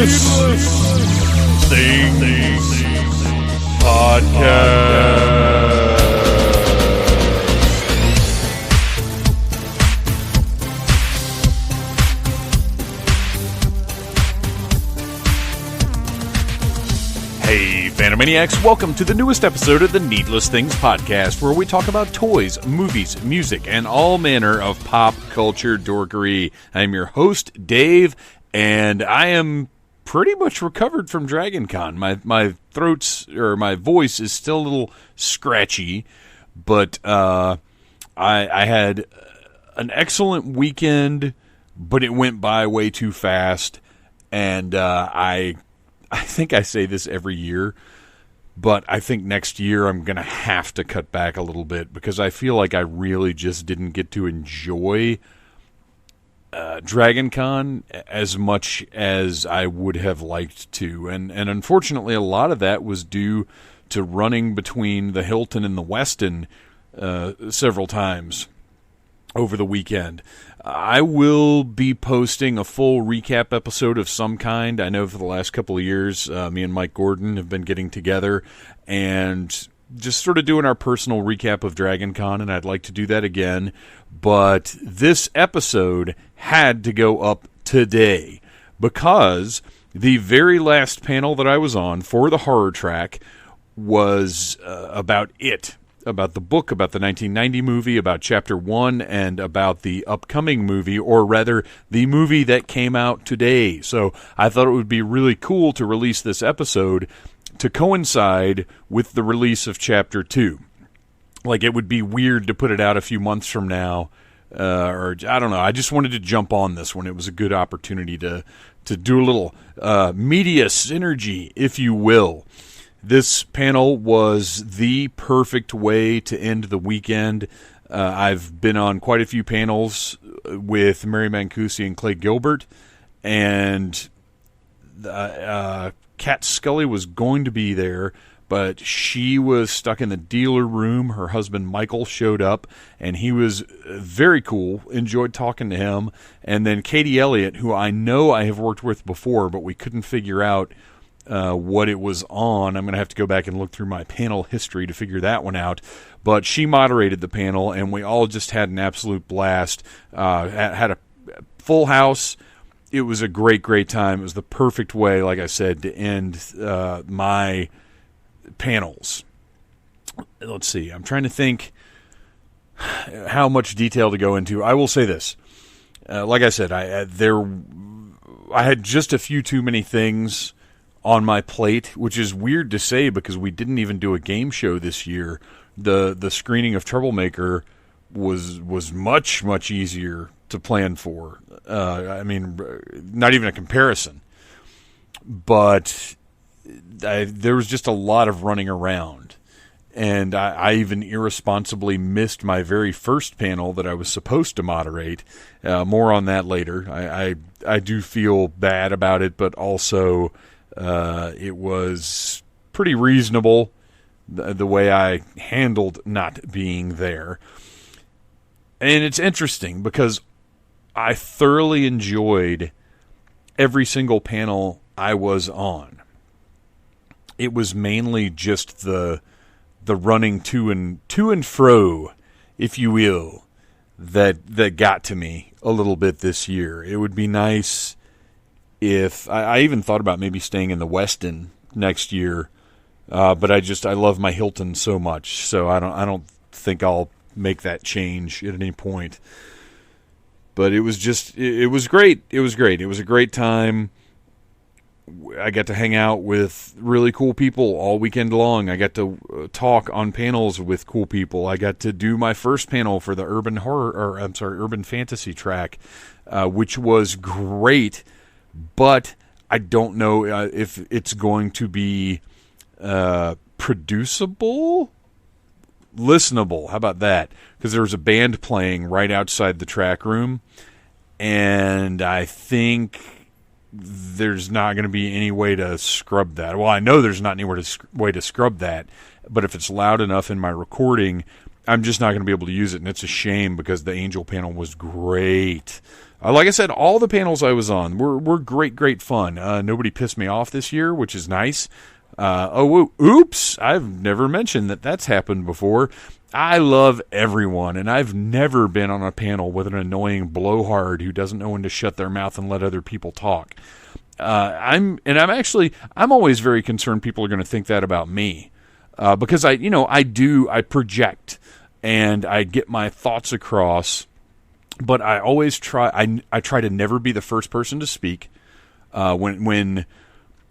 Things Podcast. Hey, Phantomaniacs, welcome to the newest episode of the Needless Things Podcast, where we talk about toys, movies, music, and all manner of pop culture dorkery. I'm your host, Dave, and I am pretty much recovered from Dragon Con. My voice is still a little scratchy, but I had an excellent weekend, but it went by way too fast, and I think I say this every year, but I think next year I'm going to have to cut back a little bit because I feel like I really just didn't get to enjoy Dragon Con as much as I would have liked to. And unfortunately, a lot of that was due to running between the Hilton and the Westin several times over the weekend. I will be posting a full recap episode of some kind. I know for the last couple of years, me and Mike Gordon have been getting together and just sort of doing our personal recap of Dragon Con, and I'd like to do that again. But this episode had to go up today because the very last panel that I was on for the horror track was about It. About the book, about the 1990 movie, about Chapter 1, and about the upcoming movie, or rather, the movie that came out today. So I thought it would be really cool to release this episode to coincide with the release of Chapter 2. Like, it would be weird to put it out a few months from now, or I don't know. I just wanted to jump on this one. It was a good opportunity to do a little media synergy, if you will. This panel was the perfect way to end the weekend. I've been on quite a few panels with Mary Mancusi and Clay Gilbert, and Kat Scully was going to be there, but she was stuck in the dealer room. Her husband Michael showed up, and he was very cool. Enjoyed talking to him. And then Katie Elliott, who I know I have worked with before, but we couldn't figure out what it was on. I'm going to have to go back and look through my panel history to figure that one out. But she moderated the panel, and we all just had an absolute blast. Had a full house. It was a great, great time. It was the perfect way, like I said, to end my panels. Let's see. I'm trying to think how much detail to go into. I will say this. Like I said, I had just a few too many things on my plate, which is weird to say because we didn't even do a game show this year. The screening of Troublemaker was much, much easier to plan for. I mean, not even a comparison. But there was just a lot of running around. And I even irresponsibly missed my very first panel that I was supposed to moderate. More on that later. I do feel bad about it, but also it was pretty reasonable the way I handled not being there. And it's interesting because I thoroughly enjoyed every single panel I was on. It was mainly just the running to and fro, if you will, that got to me a little bit this year. It would be nice if I even thought about maybe staying in the Westin next year, but I love my Hilton so much, so I don't think I'll make that change at any point. But it was great. It was great. It was a great time. I got to hang out with really cool people all weekend long. I got to talk on panels with cool people. I got to do my first panel for the urban fantasy track, which was great. But I don't know if it's going to be producible, listenable. How about that? Because there was a band playing right outside the track room, and I think there's not going to be any way to scrub that. Well, I know there's not any way to scrub that, but if it's loud enough in my recording, I'm just not going to be able to use it, and it's a shame because the Angel panel was great. Like I said, all the panels I was on were great fun. Nobody pissed me off this year, which is nice. Oops, I've never mentioned that's happened before. I love everyone, and I've never been on a panel with an annoying blowhard who doesn't know when to shut their mouth and let other people talk. I'm always very concerned people are going to think that about me, because I project and I get my thoughts across, but I always try. I try to never be the first person to speak. When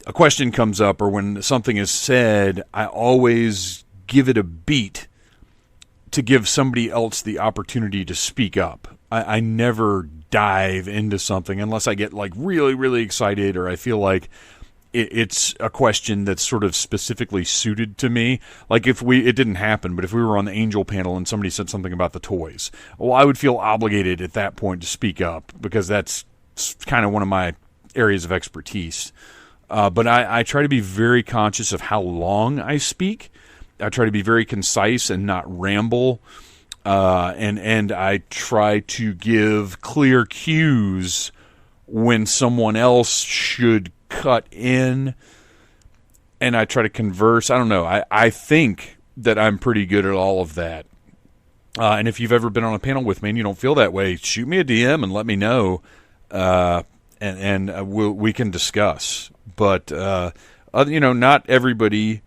a question comes up or when something is said, I always give it a beat to give somebody else the opportunity to speak up. I never dive into something unless I get like really, really excited or I feel like it's a question that's sort of specifically suited to me. Like it didn't happen, but if we were on the Angel panel and somebody said something about the toys, well, I would feel obligated at that point to speak up because that's kind of one of my areas of expertise. But I try to be very conscious of how long I speak. I try to be very concise and not ramble. And I try to give clear cues when someone else should cut in, and I try to converse. I don't know. I think that I'm pretty good at all of that. And if you've ever been on a panel with me and you don't feel that way, shoot me a DM and let me know, and we can discuss. But not everybody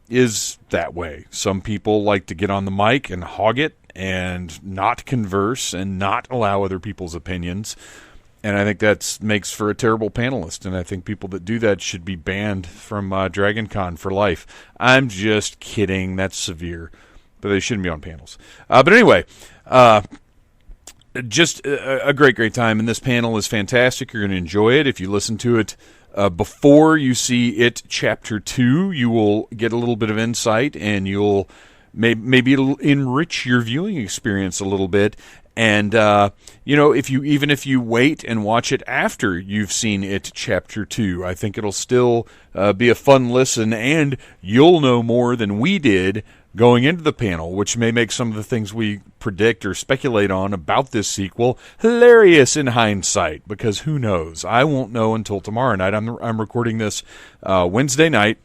is that way. Some people like to get on the mic and hog it and not converse and not allow other people's opinions. And I think that makes for a terrible panelist. And I think people that do that should be banned from Dragon Con for life. I'm just kidding. That's severe. But they shouldn't be on panels. But anyway, just a great time. And this panel is fantastic. You're going to enjoy it. If you listen to it before you see it, Chapter 2, you will get a little bit of insight. And you'll maybe it'll enrich your viewing experience a little bit. And, if you wait and watch it after you've seen it, Chapter 2, I think it'll still be a fun listen, and you'll know more than we did going into the panel, which may make some of the things we predict or speculate on about this sequel hilarious in hindsight, because who knows? I won't know until tomorrow night. I'm recording this Wednesday night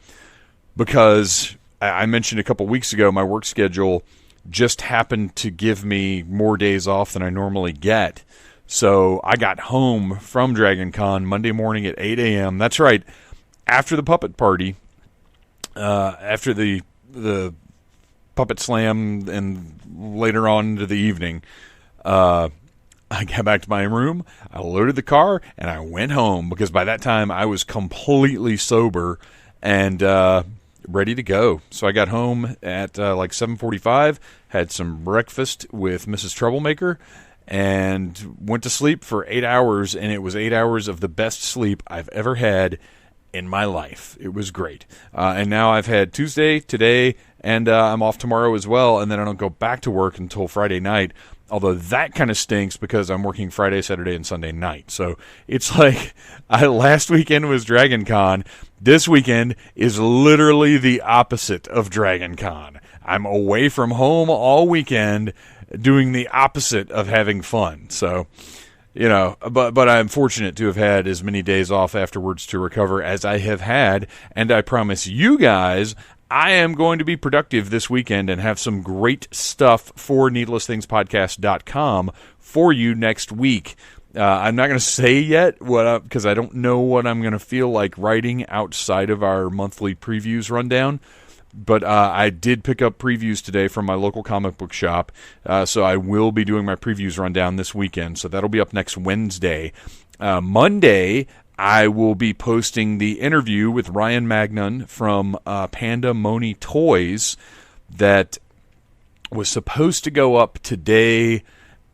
because I mentioned a couple weeks ago my work schedule just happened to give me more days off than I normally get. So I got home from Dragon Con Monday morning at 8 a.m. That's right, after the puppet party, after the puppet slam and later on into the evening. I got back to my room, I loaded the car, and I went home because by that time I was completely sober and ready to go. So I got home at like 7:45, had some breakfast with Mrs. Troublemaker, and went to sleep for 8 hours, and it was 8 hours of the best sleep I've ever had in my life. It was great. And now I've had Tuesday, today, and I'm off tomorrow as well, and then I don't go back to work until Friday night, although that kind of stinks because I'm working Friday, Saturday, and Sunday night. So it's like last weekend was Dragon Con. This weekend is literally the opposite of Dragon Con. I'm away from home all weekend doing the opposite of having fun. So, but I'm fortunate to have had as many days off afterwards to recover as I have had. And I promise you guys, I am going to be productive this weekend and have some great stuff for needlessthingspodcast.com for you next week. I'm not going to say yet because I don't know what I'm going to feel like writing outside of our monthly previews rundown. But I did pick up previews today from my local comic book shop, so I will be doing my previews rundown this weekend. So that'll be up next Wednesday. Monday, I will be posting the interview with Ryan Magnon from Panda Moni Toys that was supposed to go up today,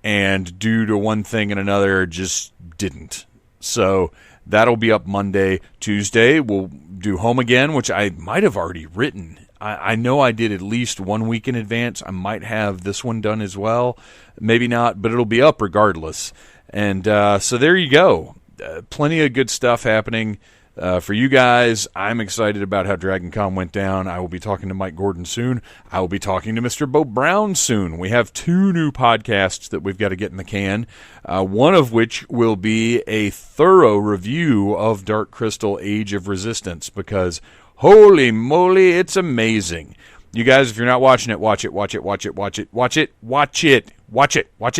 and due to one thing and another, just didn't. So that'll be up Monday. Tuesday, we'll do Home Again, which I might have already written. I know I did at least 1 week in advance. I might have this one done as well. Maybe not, but it'll be up regardless. And so there you go. Plenty of good stuff happening For you guys, I'm excited about how Dragon Con went down. I will be talking to Mike Gordon soon. I will be talking to Mr. Bo Brown soon. We have 2 new podcasts that we've got to get in the can, one of which will be a thorough review of Dark Crystal Age of Resistance, because holy moly, it's amazing. You guys, if you're not watching it, watch it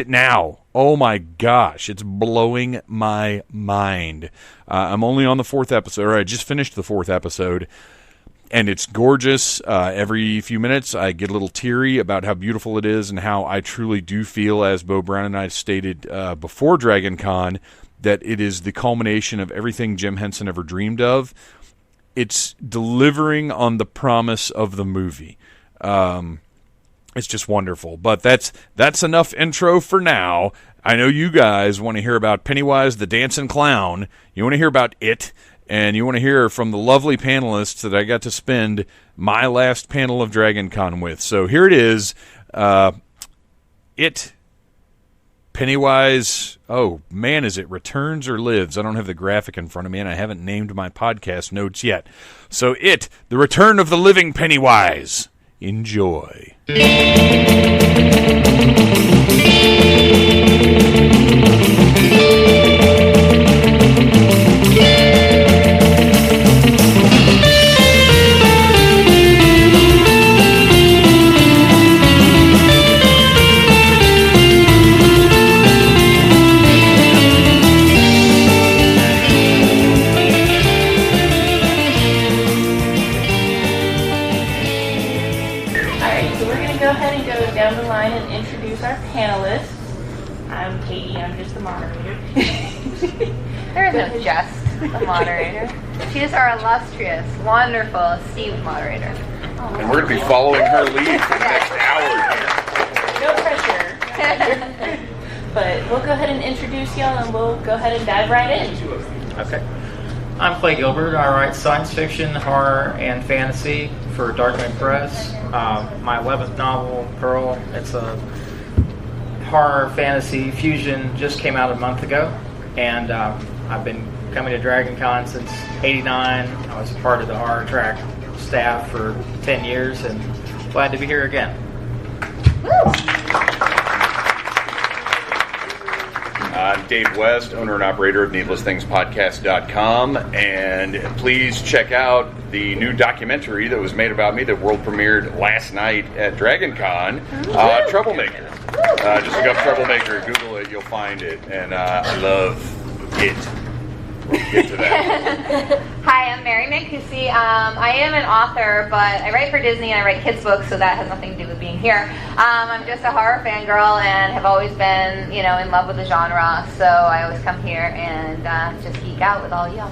now. Oh my gosh, it's blowing my mind. I'm only on the 4th episode, or I just finished the 4th episode, and it's gorgeous. Every few minutes I get a little teary about how beautiful it is and how I truly do feel, as Bo Brown and I stated before Dragon Con, that it is the culmination of everything Jim Henson ever dreamed of. It's delivering on the promise of the movie. It's just wonderful. But that's enough intro for now. I know you guys want to hear about Pennywise the Dancing Clown. You want to hear about it, and you want to hear from the lovely panelists that I got to spend my last panel of Dragon Con with. So here it is. It, Pennywise, oh man, is it returns or lives? I don't have the graphic in front of me, and I haven't named my podcast notes yet. So it, the return of the living Pennywise. Enjoy. Panelists. I'm Katie, I'm just the moderator. There is no just the moderator. She is our illustrious, wonderful, esteemed moderator. And we're going to be following her lead for the next hour here. No pressure. But we'll go ahead and introduce y'all, and we'll go ahead and dive right in. Okay. I'm Clay Gilbert. I write science fiction, horror, and fantasy for Darkman Press. My 11th novel, Pearl, it's a horror fantasy fusion, just came out a month ago, and I've been coming to Dragon Con since '89. I was a part of the horror track staff for 10 years, and glad to be here again. I'm Dave West, owner and operator of NeedlessThingsPodcast.com, and please check out the new documentary that was made about me that world premiered last night at Dragon Con, Troublemaker. Just look up Troublemaker, Google it, you'll find it, and I love it. We'll get to that. Hi, I'm Mary Mancusi. I am an author, but I write for Disney and I write kids' books, so that has nothing to do with being here. I'm just a horror fangirl and have always been, in love with the genre, so I always come here and just geek out with all y'all.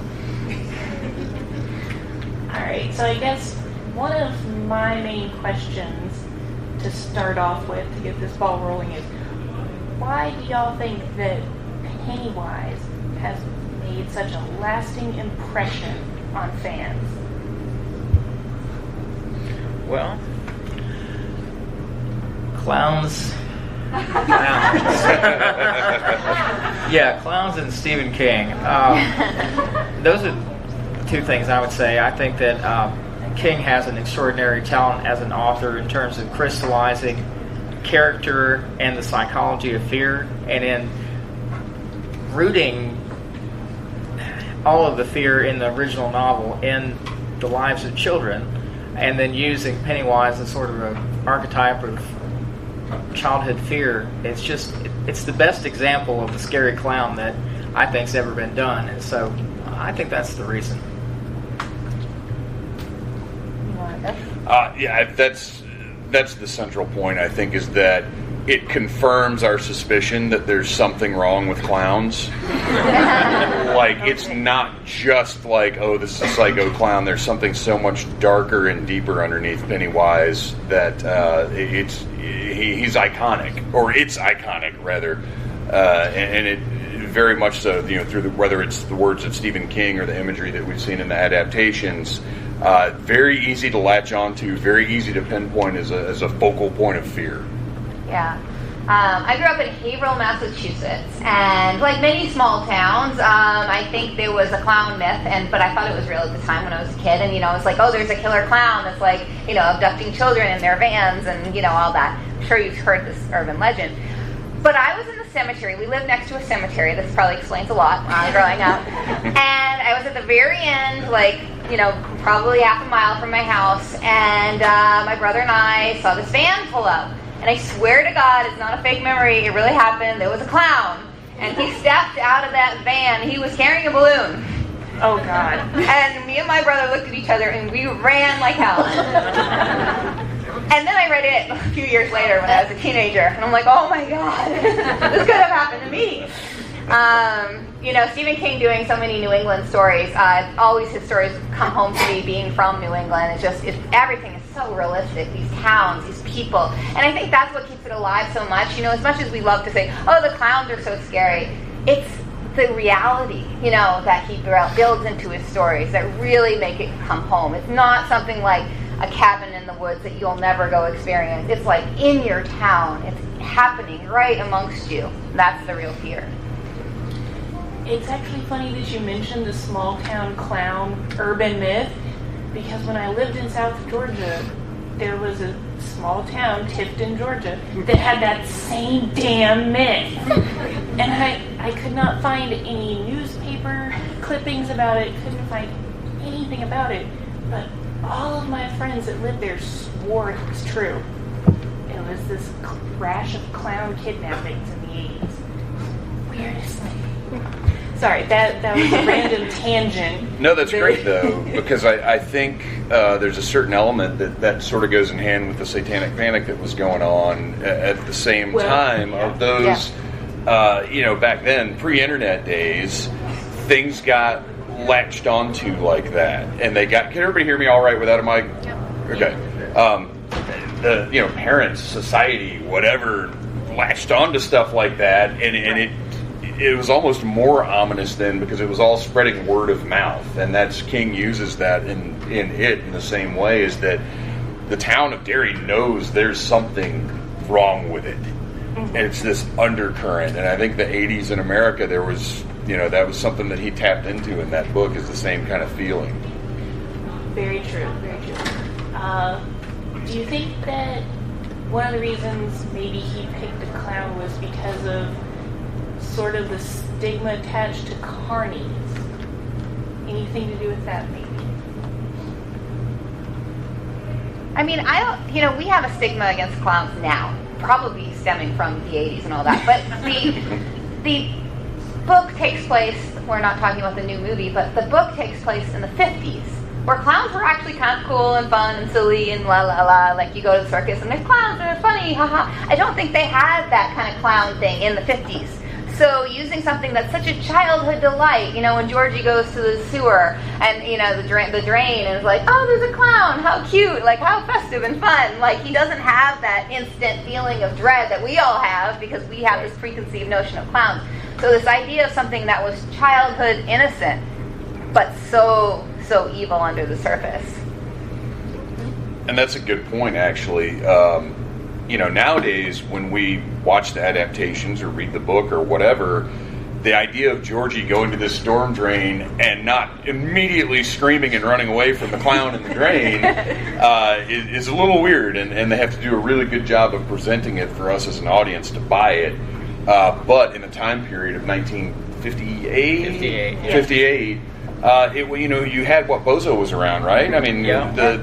Alright, so I guess one of my main questions to start off with, to get this ball rolling, is why do y'all think that Pennywise has made such a lasting impression on fans? Well, clowns. Yeah, clowns and Stephen King. Those are 2 things I would say. I think that King has an extraordinary talent as an author in terms of crystallizing character and the psychology of fear, and in rooting all of the fear in the original novel in the lives of children, and then using Pennywise as sort of an archetype of childhood fear. It's the best example of the scary clown that I think's ever been done, and so I think that's the reason. Yeah, that's the central point, I think, is that it confirms our suspicion that there's something wrong with clowns. Like, it's not just like, oh, this is a psycho clown. There's something so much darker and deeper underneath Pennywise that he's iconic, or it's iconic, rather. And it very much so, through whether it's the words of Stephen King or the imagery that we've seen in the adaptations, very easy to latch onto, very easy to pinpoint as a focal point of fear. Yeah. I grew up in Haverhill, Massachusetts, and like many small towns, I think think there was a clown myth, but I thought it was real at the time when I was a kid. And it was like, oh, there's a killer clown that's like, abducting children in their vans and all that. I'm sure you've heard this urban legend. But I was in the cemetery. We lived next to a cemetery. This probably explains a lot growing up. And I was at the very end, probably half a mile from my house. And my brother and I saw this van pull up. And I swear to God, it's not a fake memory. It really happened. There was a clown. And he stepped out of that van. He was carrying a balloon. Oh, God. And me and my brother looked at each other, and we ran like hell. And then I read it a few years later when I was a teenager, and I'm like, oh my God, this could have happened to me. Stephen King doing so many New England stories, always his stories come home to me being from New England. Everything is so realistic, these towns, these people. And I think that's what keeps it alive so much. As much as we love to say, oh, the clowns are so scary, it's the reality, that he builds into his stories that really make it come home. It's not something like a cabin in the woods that you'll never go experience. It's like in your town. It's happening right amongst you. That's the real fear. It's actually funny that you mentioned the small town clown urban myth, because when I lived in South Georgia, there was a small town, Tifton, Georgia, that had that same damn myth. And I could not find any newspaper clippings about it, couldn't find anything about it, but all of my friends that lived there swore it was true. It was this rash of clown kidnappings in the 80s. Weirdest thing. Sorry, that was a random tangent. No, that's great, though, because I think there's a certain element that sort of goes in hand with the satanic panic that was going on at the same time of those, back then, pre-internet days, things got latched onto like that, and can everybody hear me all right without a mic? Okay. The parents, society, whatever, latched onto stuff like that, and it was almost more ominous then because it was all spreading word of mouth, and King uses that in it in the same way, is that the town of Derry knows there's something wrong with it, and it's this undercurrent. And I think the 80s in America, there was that was something that he tapped into in that book, is the same kind of feeling. Very true, very true. Do you think that one of the reasons maybe he picked a clown was because of sort of the stigma attached to carnies? Anything to do with that, maybe? I mean, we have a stigma against clowns now, probably stemming from the 80s and all that, but the book takes place, we're not talking about the new movie, but the book takes place in the 50s, where clowns were actually kind of cool and fun and silly and la la la, like you go to the circus and there's clowns and they're funny, haha. I don't think they had that kind of clown thing in the 50s. So using something that's such a childhood delight, when Georgie goes to the sewer and, the drain and is like, oh, there's a clown, how cute, like how festive and fun. Like he doesn't have that instant feeling of dread that we all have because we have this preconceived notion of clowns. So this idea of something that was childhood innocent, but so evil under the surface. And that's a good point, actually. Nowadays, when we watch the adaptations or read the book or whatever, the idea of Georgie going to this storm drain and not immediately screaming and running away from the clown in the drain is a little weird, and they have to do a really good job of presenting it for us as an audience to buy it. But in the time period of 1958, you had Bozo was around, right? I mean,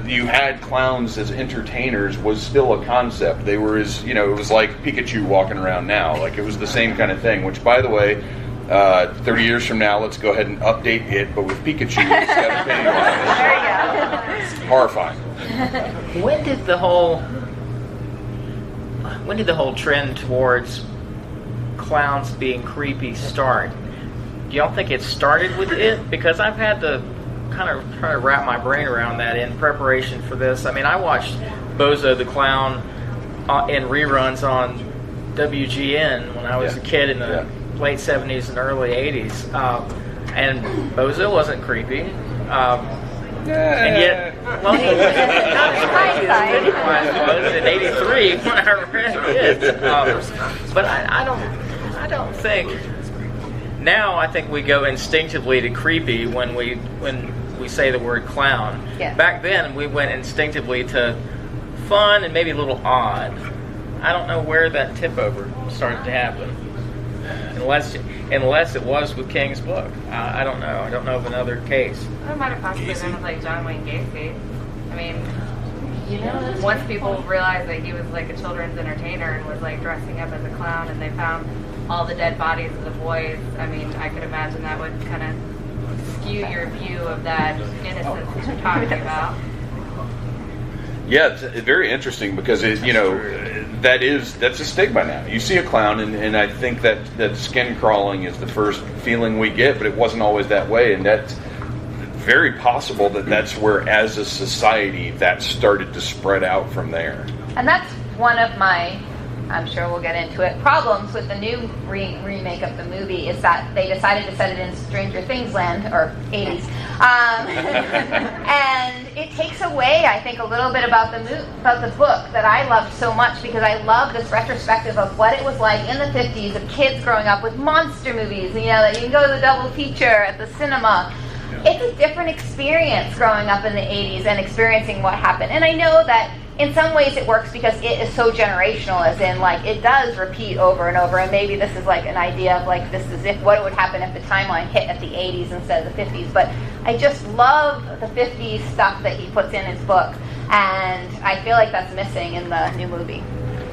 you had clowns as entertainers was still a concept. They were it was like Pikachu walking around now. Like it was the same kind of thing, which, by the way, 30 years from now, let's go ahead and update it, but with Pikachu instead of Pennywise. There you go. It's horrifying. When did the whole trend towards clowns being creepy start? Do y'all think it started with it? Because I've had to kind of try to wrap my brain around that in preparation for this. I mean, I watched Bozo the Clown in reruns on WGN when I was a kid in the late 70s and early 80s. And Bozo wasn't creepy. And yet, well, he was not as creepy as Pennywise was in 83 when I read it. But I don't think Now I think we go instinctively to creepy when we say the word clown. Yeah. Back then we went instinctively to fun and maybe a little odd. I don't know where that tip over started to happen, unless it was with King's book. I don't know. I don't know of another case. It might have possibly been with like John Wayne Gacy. I mean, That's once people realized that he was like a children's entertainer and was like dressing up as a clown, and they found all the dead bodies of the boys, I mean, I could imagine that would kind of skew your view of that innocence that you're talking about. Yeah, it's very interesting because that's a stigma now. You see a clown, and I think that skin crawling is the first feeling we get, but it wasn't always that way, and that's very possible that's where, as a society, that started to spread out from there. And that's one of my, I'm sure we'll get into it, problems with the new remake of the movie is that they decided to set it in Stranger Things land, or 80s. And it takes away, I think, a little bit about the book that I loved so much, because I love this retrospective of what it was like in the 50s of kids growing up with monster movies, that you can go to the double feature at the cinema. It's a different experience growing up in the 80s and experiencing what happened. And I know that in some ways it works because it is so generational, as in, like, it does repeat over and over. And maybe this is like an idea of, like, this is what would happen if the timeline hit at the 80s instead of the 50s. But I just love the 50s stuff that he puts in his book. And I feel like that's missing in the new movie.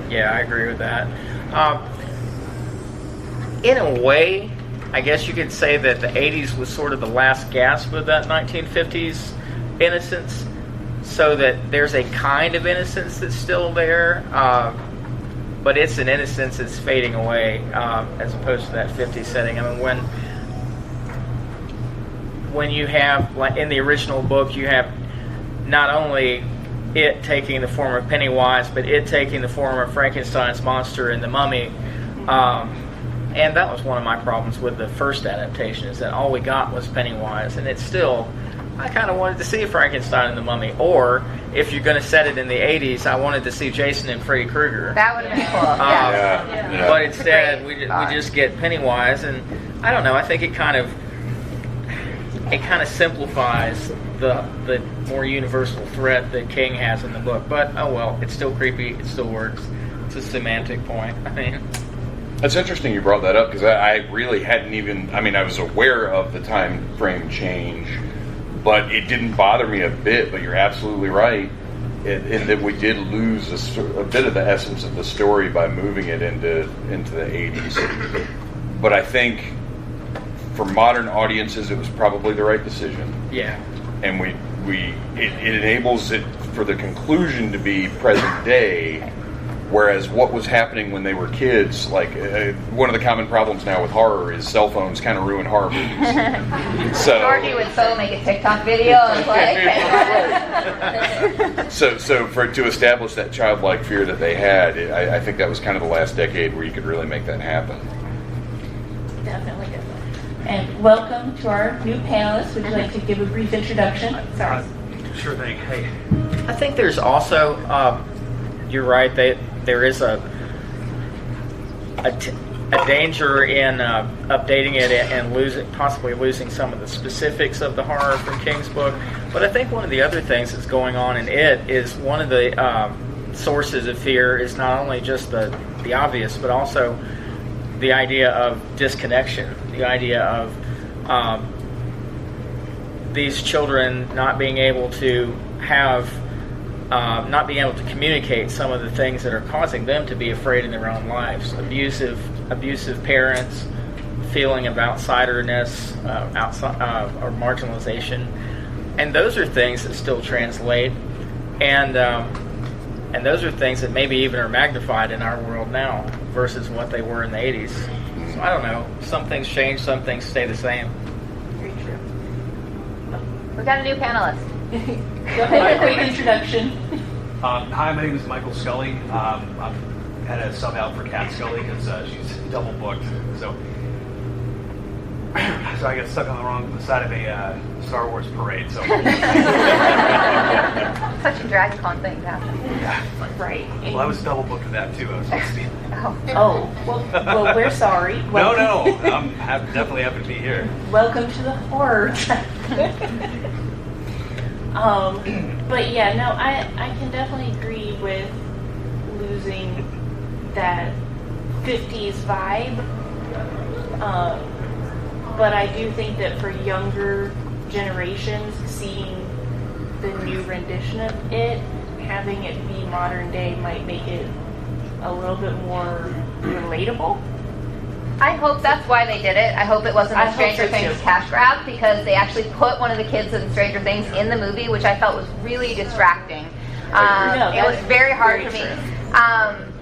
Yeah, I agree with that. In a way, I guess you could say that the 80s was sort of the last gasp of that 1950s innocence, so that there's a kind of innocence that's still there, but it's an innocence that's fading away, as opposed to that 50s setting. I mean, when you have, like in the original book, you have not only it taking the form of Pennywise, but it taking the form of Frankenstein's monster and the Mummy. And that was one of my problems with the first adaptation, is that all we got was Pennywise, and it's still, I kind of wanted to see Frankenstein and the Mummy, or if you're going to set it in the 80s, I wanted to see Jason and Freddy Krueger. That would have been cool. Yeah. But instead, we just get Pennywise, and I don't know, I think it kind of simplifies the more universal threat that King has in the book. But, oh well, it's still creepy, it still works. It's a semantic point. I mean, That's interesting you brought that up, because I really hadn't even, I was aware of the time frame change, but it didn't bother me a bit. But you're absolutely right in that we did lose a bit of the essence of the story by moving it into the 80s. But I think for modern audiences, it was probably the right decision. yeah. And it enables it for the conclusion to be present day. Whereas what was happening when they were kids, like one of the common problems now with horror is cell phones kind of ruin horror movies. So Dorky would so make a TikTok video and like. So to establish that childlike fear that they had, I think that was kind of the last decade where you could really make that happen. Definitely. And welcome to our new panelists. Would you like to give a brief introduction? Sorry. Sure thing. Hey. I think there's also, you're right, there is a danger in updating it and possibly losing some of the specifics of the horror from King's book. But I think one of the other things that's going on in it is one of the sources of fear is not only just the obvious, but also the idea of disconnection, the idea of these children not being able to not being able to communicate some of the things that are causing them to be afraid in their own lives. Abusive parents, feeling of outsiderness, or marginalization, and those are things that still translate, and those are things that maybe even are magnified in our world now versus what they were in the 80s. So I don't know. Some things change, some things stay the same. Very true. We got a new panelist. Go ahead, a quick introduction. Hi, my name is Michael Scully. I've had a sub out for Kat Scully because she's double booked. So So I got stuck on the wrong side of a Star Wars parade. So Such a DragCon thing to happen. Right. well, I was double booked for that too. I was supposed to be. Oh, well, we're sorry. No, I'm definitely happy to be here. Welcome to the horror track. But yeah, no, I can definitely agree with losing that 50s vibe. But I do think that for younger generations, seeing the new rendition of it, having it be modern day might make it a little bit more relatable. I hope that's why they did it. I hope it wasn't a Stranger Things cash grab, because they actually put one of the kids in Stranger Things in the movie, which I felt was really distracting. It was very hard for me.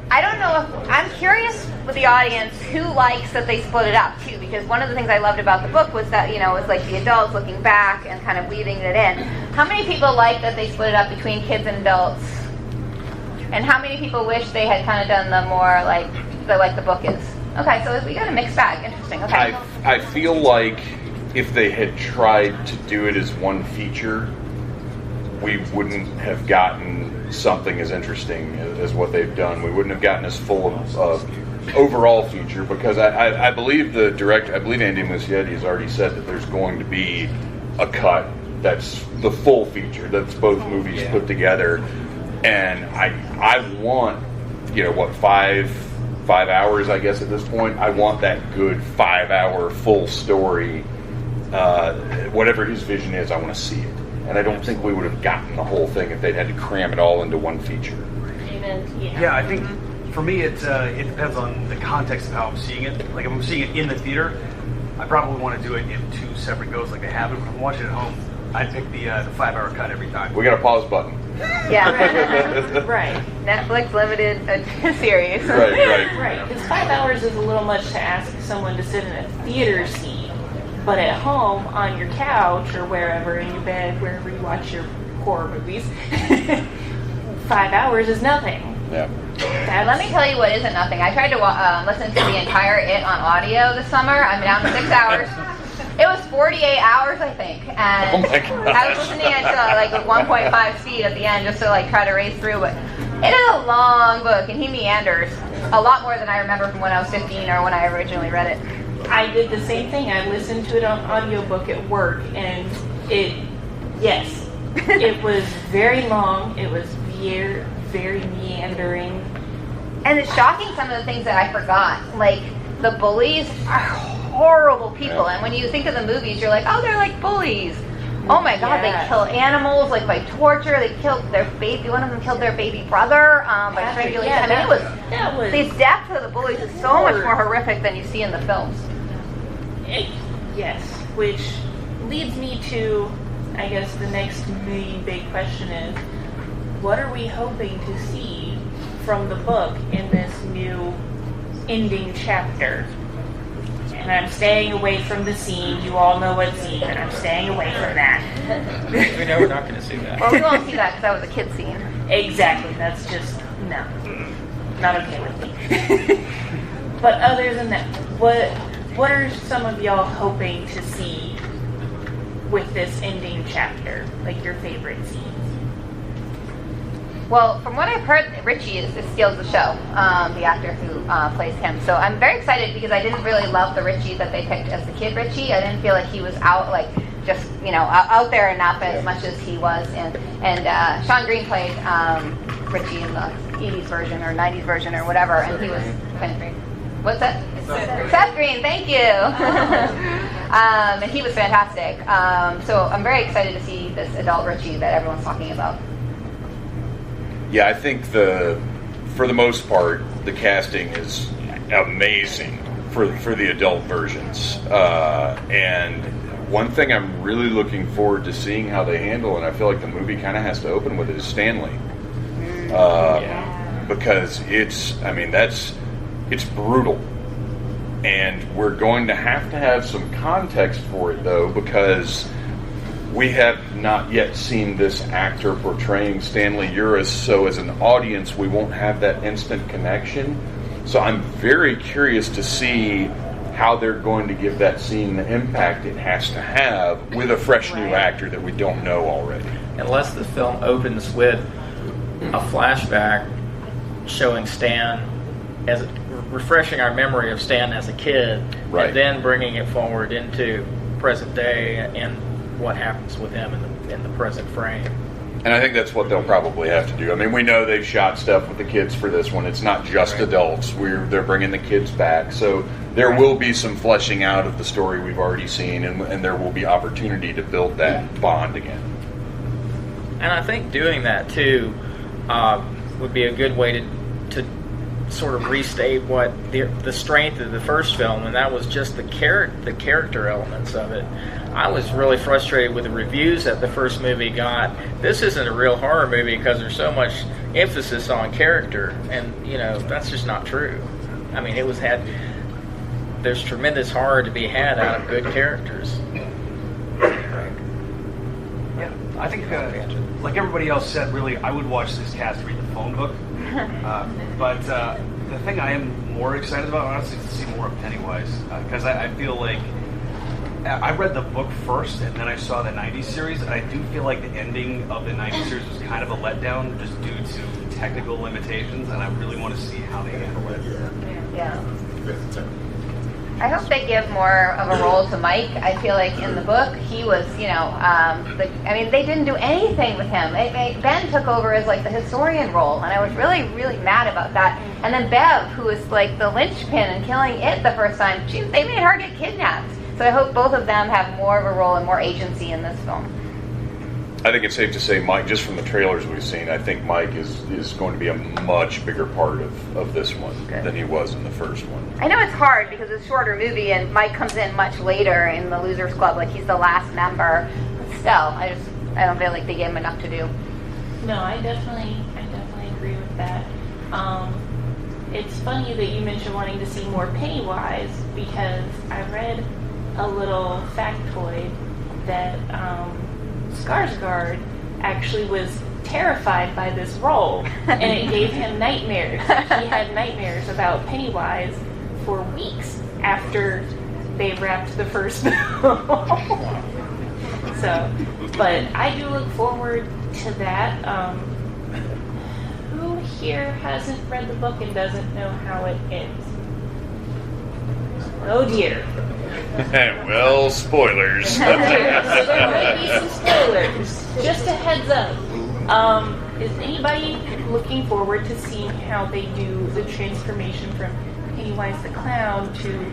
I don't know if, I'm curious with the audience who likes that they split it up too, because one of the things I loved about the book was that, it was like the adults looking back and kind of weaving it in. How many people like that they split it up between kids and adults? And how many people wish they had kind of done the more like the book is? Okay, so we got a mixed bag. Interesting. Okay. I feel like if they had tried to do it as one feature, we wouldn't have gotten something as interesting as what they've done. We wouldn't have gotten as full of overall feature, because I believe the director, I believe Andy Muschietti has already said that there's going to be a cut that's the full feature, that's both movies put together. And I want, 5 hours, I guess, at this point. I want that good 5-hour full story. Whatever his vision is, I want to see it. And I don't think we would have gotten the whole thing if they'd had to cram it all into one feature. Yeah, I think for me it depends on the context of how I'm seeing it. Like if I'm seeing it in the theater, I probably want to do it in 2 separate goes like they have it. But if I'm watching it at home, I'd pick the 5-hour cut every time. We got a pause button. Yeah. Right. Netflix limited series. Right. Because 5 hours is a little much to ask someone to sit in a theater seat. But at home, on your couch, or wherever, in your bed, wherever you watch your horror movies, 5 hours is nothing. Yeah. Let me tell you what isn't nothing. I tried to listen to the entire It on audio this summer. I'm down to 6 hours. It was 48 hours, I think. And Oh my gosh. I was listening at 1.5 speed at the end just to try to race through it. It is a long book, and he meanders a lot more than I remember from when I was 15 or when I originally read it. I did the same thing. I listened to it on audiobook at work, and it was very long. It was very, very meandering. And it's shocking some of the things that I forgot. Like, the bullies are horrible people. Yeah. And when you think of the movies, you're like, oh, they're like bullies. Oh my God, they kill animals by torture. They killed their baby. One of them killed their baby brother by strangulation. Yeah, the death of the bullies is so much more horrific than you see in the films. Yes, which leads me to, I guess, the next main big question is, what are we hoping to see from the book in this new ending chapter? And I'm staying away from the scene. You all know what scene, and I'm staying away from that. We know we're not going to see that. Well, we won't see that because that was a kid scene. Exactly. That's just, no. Not okay with me. But other than that, what are some of y'all hoping to see with this ending chapter? Like your favorite scenes? Well, from what I've heard, Richie steals the show, the actor who plays him. So I'm very excited because I didn't really love the Richie that they picked as the kid Richie. I didn't feel like he was out out there enough as much as he was. And Sean Green played Richie in the 80s version or 90s version or whatever, and he was kind of great. What's that? Seth Green, thank you. And he was fantastic. So I'm very excited to see this adult Richie that everyone's talking about. Yeah, I think for the most part, the casting is amazing for the adult versions. And one thing I'm really looking forward to seeing how they handle, and I feel like the movie kind of has to open with, it, is Stanley. Because it's brutal. And we're going to have some context for it, though, because we have not yet seen this actor portraying Stanley Uris, so as an audience, we won't have that instant connection. So I'm very curious to see how they're going to give that scene the impact it has to have with a fresh new actor that we don't know already. Unless the film opens with a flashback showing Stan as refreshing our memory of Stan as a kid, right, and then bringing it forward into present day and what happens with him in the present frame. And I think that's what they'll probably have to do. I mean, we know they've shot stuff with the kids for this one. It's not just adults. They're bringing the kids back. So there will be some fleshing out of the story we've already seen, and there will be opportunity to build that bond again. And I think doing that, too, would be a good way to sort of restate what the strength of the first film, and that was just the character elements of it. I was really frustrated with the reviews that the first movie got. This isn't a real horror movie because there's so much emphasis on character, and that's just not true. I mean, there's tremendous horror to be had out of good characters. Yeah, I think like everybody else said, really, I would watch this cast read the phone book. But the thing I am more excited about, honestly, is to see more of Pennywise. Because I feel like I read the book first, and then I saw the 90s series, and I do feel like the ending of the 90s series was kind of a letdown just due to technical limitations, and I really want to see how they handle it. Yeah. I hope they give more of a role to Mike. I feel like in the book, he was, they didn't do anything with him. Ben took over as like the historian role, and I was really, really mad about that. And then Bev, who was like the linchpin in killing it the first time, they made her get kidnapped. So I hope both of them have more of a role and more agency in this film. I think it's safe to say, Mike, just from the trailers we've seen, I think Mike is going to be a much bigger part of this one than he was in the first one. I know it's hard because it's a shorter movie and Mike comes in much later in the Losers Club, like he's the last member. But still, I don't feel like they gave him enough to do. No, I definitely agree with that. It's funny that you mentioned wanting to see more Pennywise because I read a little factoid that Skarsgård actually was terrified by this role, and it gave him nightmares. He had nightmares about Pennywise for weeks after they wrapped the first film. But I do look forward to that. Who here hasn't read the book and doesn't know how it ends? Oh dear. Well, spoilers. So there might be some spoilers. Just a heads up. Is anybody looking forward to seeing how they do the transformation from Pennywise the Clown to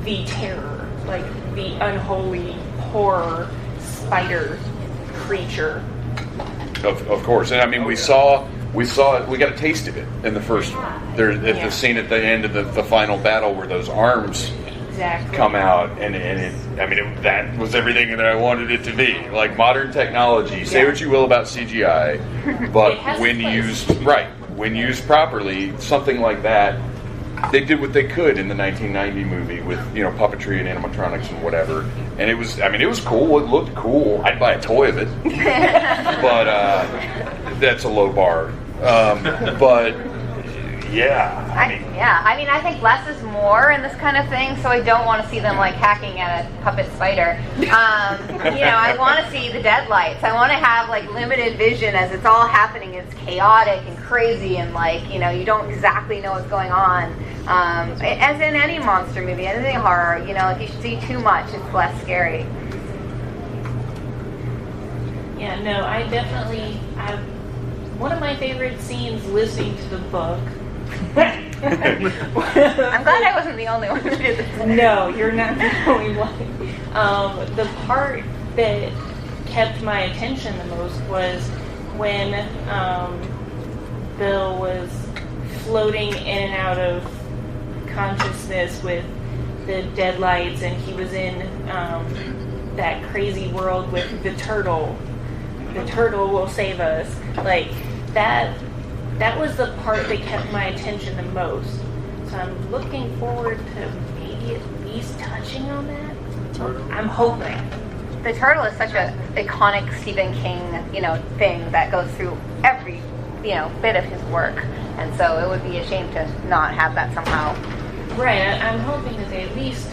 the terror, like the unholy horror spider creature? Of course, and I mean we saw it. We got a taste of it in the first one. The scene at the end of the final battle where those arms come out, and that was everything that I wanted it to be. Like modern technology. Say what you will about CGI, but when used properly, something like that. They did what they could in the 1990 movie with puppetry and animatronics and whatever, and it was cool. It looked cool. I'd buy a toy of it, but that's a low bar. But I think less is more in this kind of thing. So I don't want to see them like hacking at a puppet spider. I want to see the deadlights. I want to have like limited vision as it's all happening. It's chaotic and crazy, and you don't exactly know what's going on. As in any monster movie, anything horror, if you see too much, it's less scary. Yeah, no, one of my favorite scenes listening to the book. I'm glad I wasn't the only one who did this. No, you're not the only one. The part that kept my attention the most was when Bill was floating in and out of consciousness with the deadlights, and he was in that crazy world with the turtle. The turtle will save us. Like that was the part that kept my attention the most. So I'm looking forward to maybe at least touching on that. I'm hoping. The turtle is such an iconic Stephen King, thing that goes through every, bit of his work. And so it would be a shame to not have that somehow. Right. I'm hoping that they at least,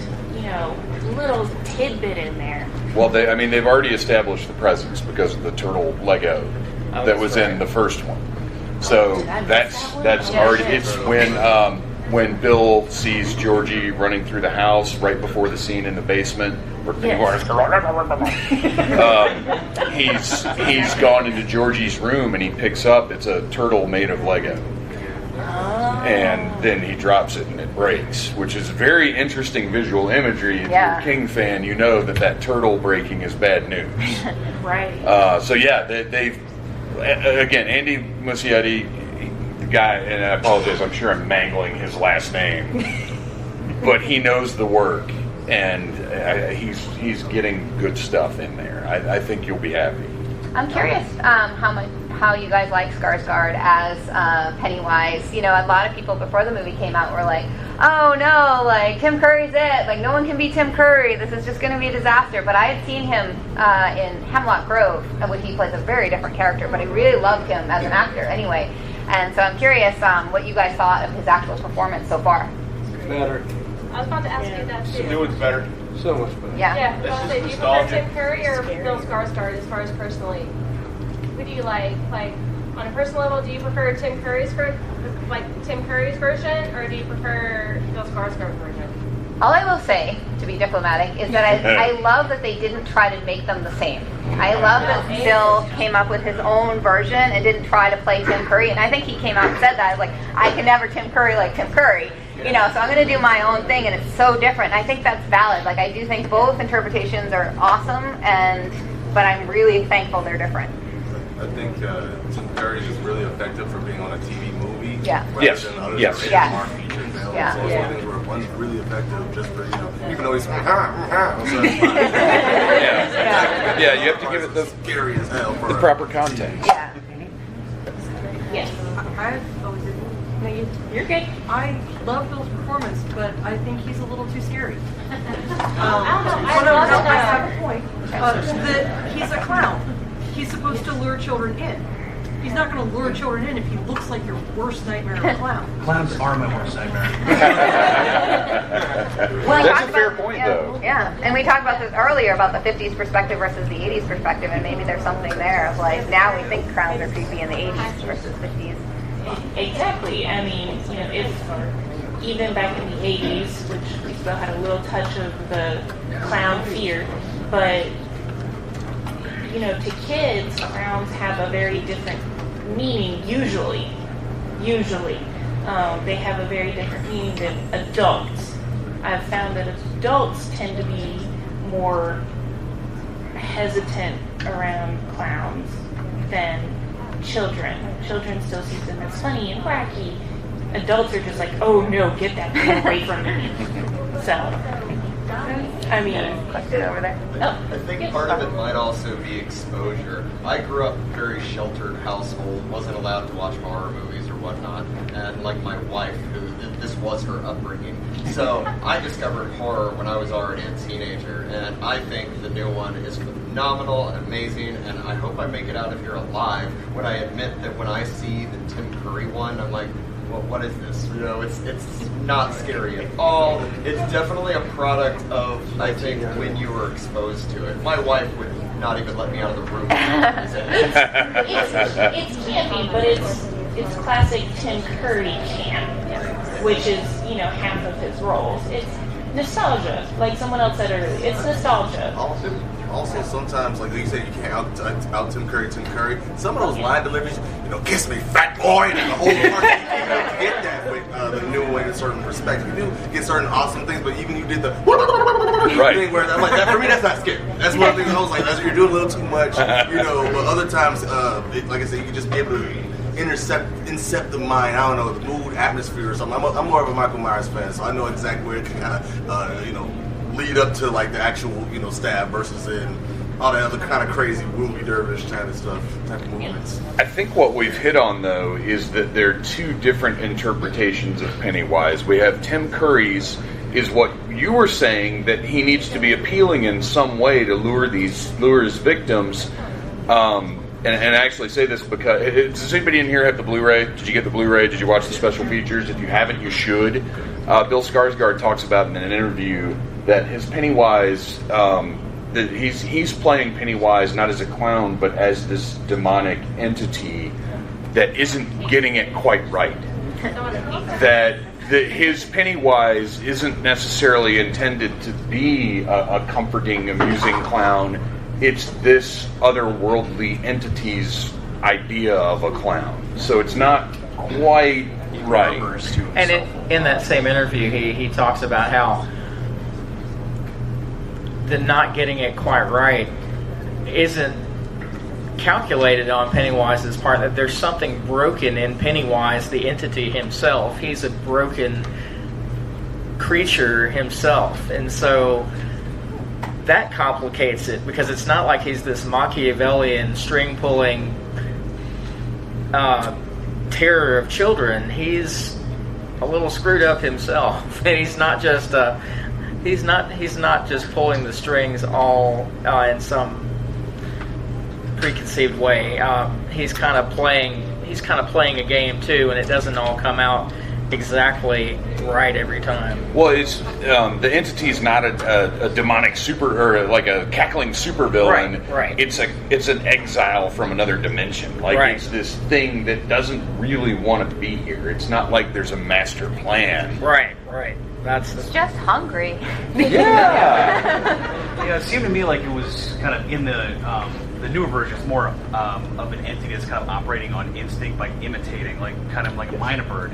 little tidbit in there. Well, they've already established the presence because of the turtle Lego that was in the first one. So that's already. It's when Bill sees Georgie running through the house right before the scene in the basement where Pennywise, he's gone into Georgie's room and he picks up. It's a turtle made of Lego. And then he drops it and it breaks, which is very interesting visual imagery. If you're a King fan, you know that turtle breaking is bad news. Right. They've again, Andy Muschietti, the guy, and I apologize, I'm sure I'm mangling his last name, but he knows the work, and he's getting good stuff in there. I think you'll be happy. I'm curious how you guys like Skarsgård as Pennywise. A lot of people before the movie came out were like, oh no, like Tim Curry's it. Like no one can be Tim Curry. This is just going to be a disaster. But I had seen him in Hemlock Grove, which he plays a very different character. But I really loved him as an actor anyway. And so I'm curious what you guys thought of his actual performance so far. Better. I was about to ask you that too. The new one's better. So much better. Yeah. Do you prefer Tim Curry or Bill Skarsgård as far as personally? Who do you like? Like on a personal level, do you prefer Tim Curry's version, or do you prefer Bill Skarsgård's version? All I will say, to be diplomatic, is that I love that they didn't try to make them the same. I love that Bill came up with his own version and didn't try to play Tim Curry. And I think he came out and said that. I was like, I can never Tim Curry like Tim Curry. So I'm going to do my own thing, and it's so different. I think that's valid. Like, I do think both interpretations are awesome, but I'm really thankful they're different. I think Tim Curry is really effective for being on a TV movie. Yeah. Yes. Than others Yes. that are Yeah. more feature films. Yeah. So it's one of the things where one's really effective just for, even though he's Yeah, you have to give it the scary as hell for proper context. Yeah. Yes. No, you're good. I love Bill's performance, but I think he's a little too scary. I have a point. That he's a clown. He's supposed to lure children in. He's not going to lure children in if he looks like your worst nightmare of a clown. Clowns are my worst nightmare. That's a fair point, though. Yeah, and we talked about this earlier about the 50s perspective versus the 80s perspective, and maybe there's something there of like, now we think clowns are creepy in the 80s versus 50s. Exactly. I mean, if even back in the 80s, which we still had a little touch of the clown fear, but to kids, clowns have a very different meaning. Usually, they have a very different meaning than adults. I've found that adults tend to be more hesitant around clowns than children. Children still see them as funny and wacky. Adults are just like, oh no, get that thing away from me. So, I mean, Question over there. Oh, I think part of it might also be exposure. I grew up in a very sheltered household, wasn't allowed to watch horror movies or whatnot, and like my wife, this was her upbringing. So I discovered horror when I was already a teenager, and I think the new one is phenomenal and amazing, and I hope I make it out of here alive when I admit that when I see the Tim Curry one, I'm like, well, what is this? It's not scary at all. It's definitely a product of, I think, when you were exposed to it. My wife would not even let me out of the room. It's campy, but it's classic Tim Curry camp, which is half of his roles. It's nostalgia, like someone else said earlier. It's nostalgia. Also, sometimes, like you said, you can't out Tim Curry. Some of those line deliveries, kiss me, fat boy, and the whole part, you don't get that with the new one in a certain respect. You do get certain awesome things, but even you did the thing where I'm like, that for me, that's not scary. That's one of the things I was like, you're doing a little too much, But other times, like I said, you can just be able to incept the mind. I don't know, the mood, atmosphere, or something. I'm more of a Michael Myers fan, so I know exactly where it can kind of, lead up to like the actual, stab versus in all that other kind of crazy Wooly Dervish kind of stuff, type of movements. I think what we've hit on, though, is that there are two different interpretations of Pennywise. We have Tim Curry's, is what you were saying, that he needs to be appealing in some way to lure his victims. And I actually say this because, does anybody in here have the Blu-ray? Did you get the Blu-ray? Did you watch the special features? If you haven't, you should. Bill Skarsgård talks about in an interview that his Pennywise, that he's playing Pennywise not as a clown, but as this demonic entity that isn't getting it quite right. That his Pennywise isn't necessarily intended to be a comforting, amusing clown. It's this otherworldly entity's idea of a clown. So it's not quite right. And in that same interview, he talks about how the not getting it quite right isn't calculated on Pennywise's part, that there's something broken in Pennywise, the entity himself. He's a broken creature himself, and so that complicates it, because it's not like he's this Machiavellian string-pulling terror of children. He's a little screwed up himself, and he's not just pulling the strings all in some preconceived way. He's kind of playing a game too, and it doesn't all come out exactly right every time. Well, it's the entity's not a demonic super, or like a cackling supervillain. Right. It's an exile from another dimension. Like it's this thing that doesn't really want to be here. It's not like there's a master plan. Right. It's just hungry. Yeah, it seemed to me like it was kind of in the newer version. It's more of an entity that's kind of operating on instinct by imitating, like kind of like a minor bird.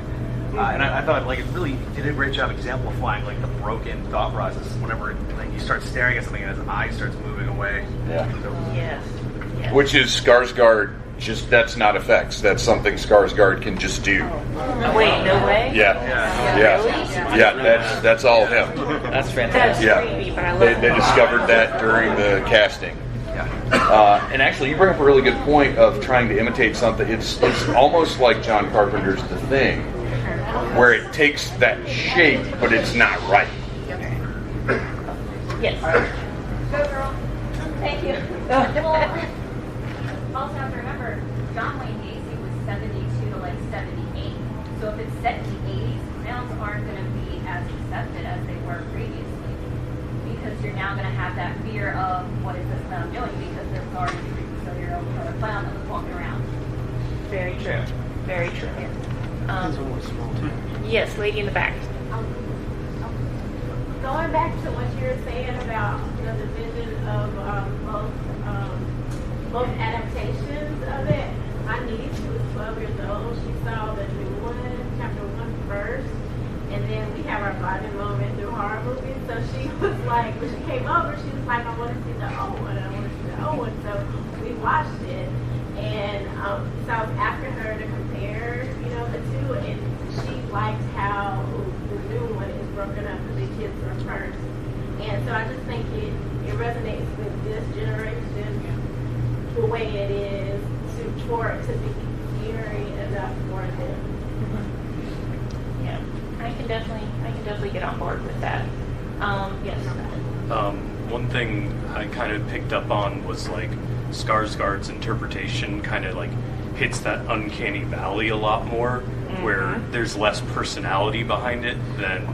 And I thought like it really did a great job exemplifying like the broken thought process whenever like you start staring at something and his eye starts moving away. Yeah. So, Yes. Which is Skarsgård. Just that's not effects. That's something Skarsgård can just do. Oh, wait, no way? Yeah. That's all him. That's fantastic. That's creepy, but I love They discovered that during the casting. And actually, you bring up a really good point of trying to imitate something. It's almost like John Carpenter's The Thing, where it takes that shape, but it's not right. Yes. Go girl. Thank you. Also have to remember, John Wayne Gacy was 72 to like 78. So if it's set in the 80s, clowns aren't going to be as accepted as they were previously. Because you're now going to have that fear of what is this clown doing, because there's already a creepy silly-year-old clown that was walking around. Very true. Very true. Yes, lady in the back. Going back to what you were saying about the division of both adaptations of it, my niece, who was 12 years old, she saw the new one, chapter 1 first, and then we have our bonding moment through horror movies. So she was like, when she came over, she was like, I want to see the old one, I want to see the old one. So we watched it, and so I was asking her to compare, the two, and she liked how the new one is broken up because the kids were first. And so I just think it resonates with this generation the way it is for it to be scary enough for them. Yeah, I can definitely get on board with that. Yes. One thing I kind of picked up on was like Skarsgård's interpretation kind of like hits that uncanny valley a lot more, where there's less personality behind it than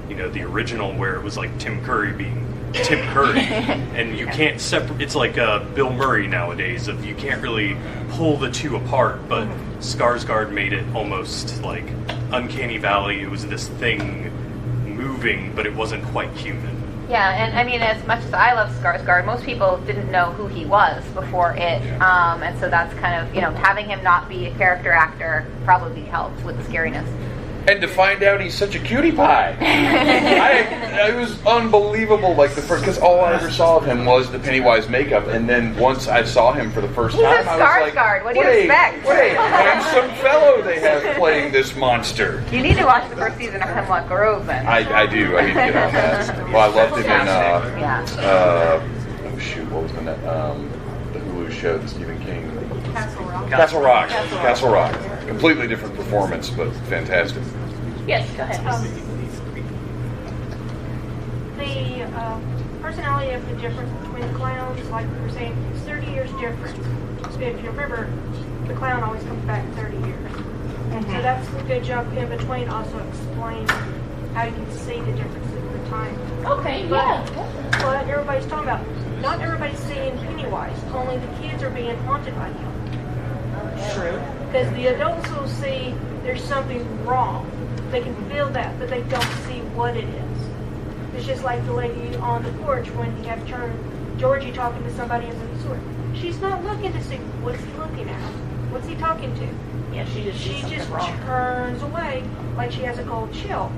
the original, where it was like Tim Curry being Tim Curry, and you can't separate. It's like Bill Murray nowadays. Of you can't really pull the two apart. But Skarsgård made it almost like uncanny valley. It was this thing moving, but it wasn't quite human. Yeah, and I mean, as much as I love Skarsgård, most people didn't know who he was before it, and so that's kind of having him not be a character actor probably helped with the scariness. And to find out he's such a cutie pie. It was unbelievable. Like the first, because all I ever saw of him was the Pennywise makeup, and then once I saw him for the first time, I was like, what do you expect? What a handsome fellow they have playing this monster. You need to watch the first season of Hemlock Grove, then. I do. I need to get on that. Well, I loved him in what was the Hulu show, the Stephen King. Castle Rock. Completely different performance, but fantastic. Yes, go ahead. The personality of the difference between the clowns, like we were saying, is 30 years difference. If you remember, the clown always comes back 30 years. So that's a good jump in between, also explaining how you can see the difference in the time. Okay, But yeah. what everybody's talking about, not everybody's seeing Pennywise, only the kids are being haunted by him. True. Because the adults will see there's something wrong. They can feel that, but they don't see what it is. It's just like the lady on the porch when you have Georgie talking to somebody in the resort. She's not looking to see what's he looking at. What's he talking to? Yeah, she just wrong. turns away like she has a cold chill.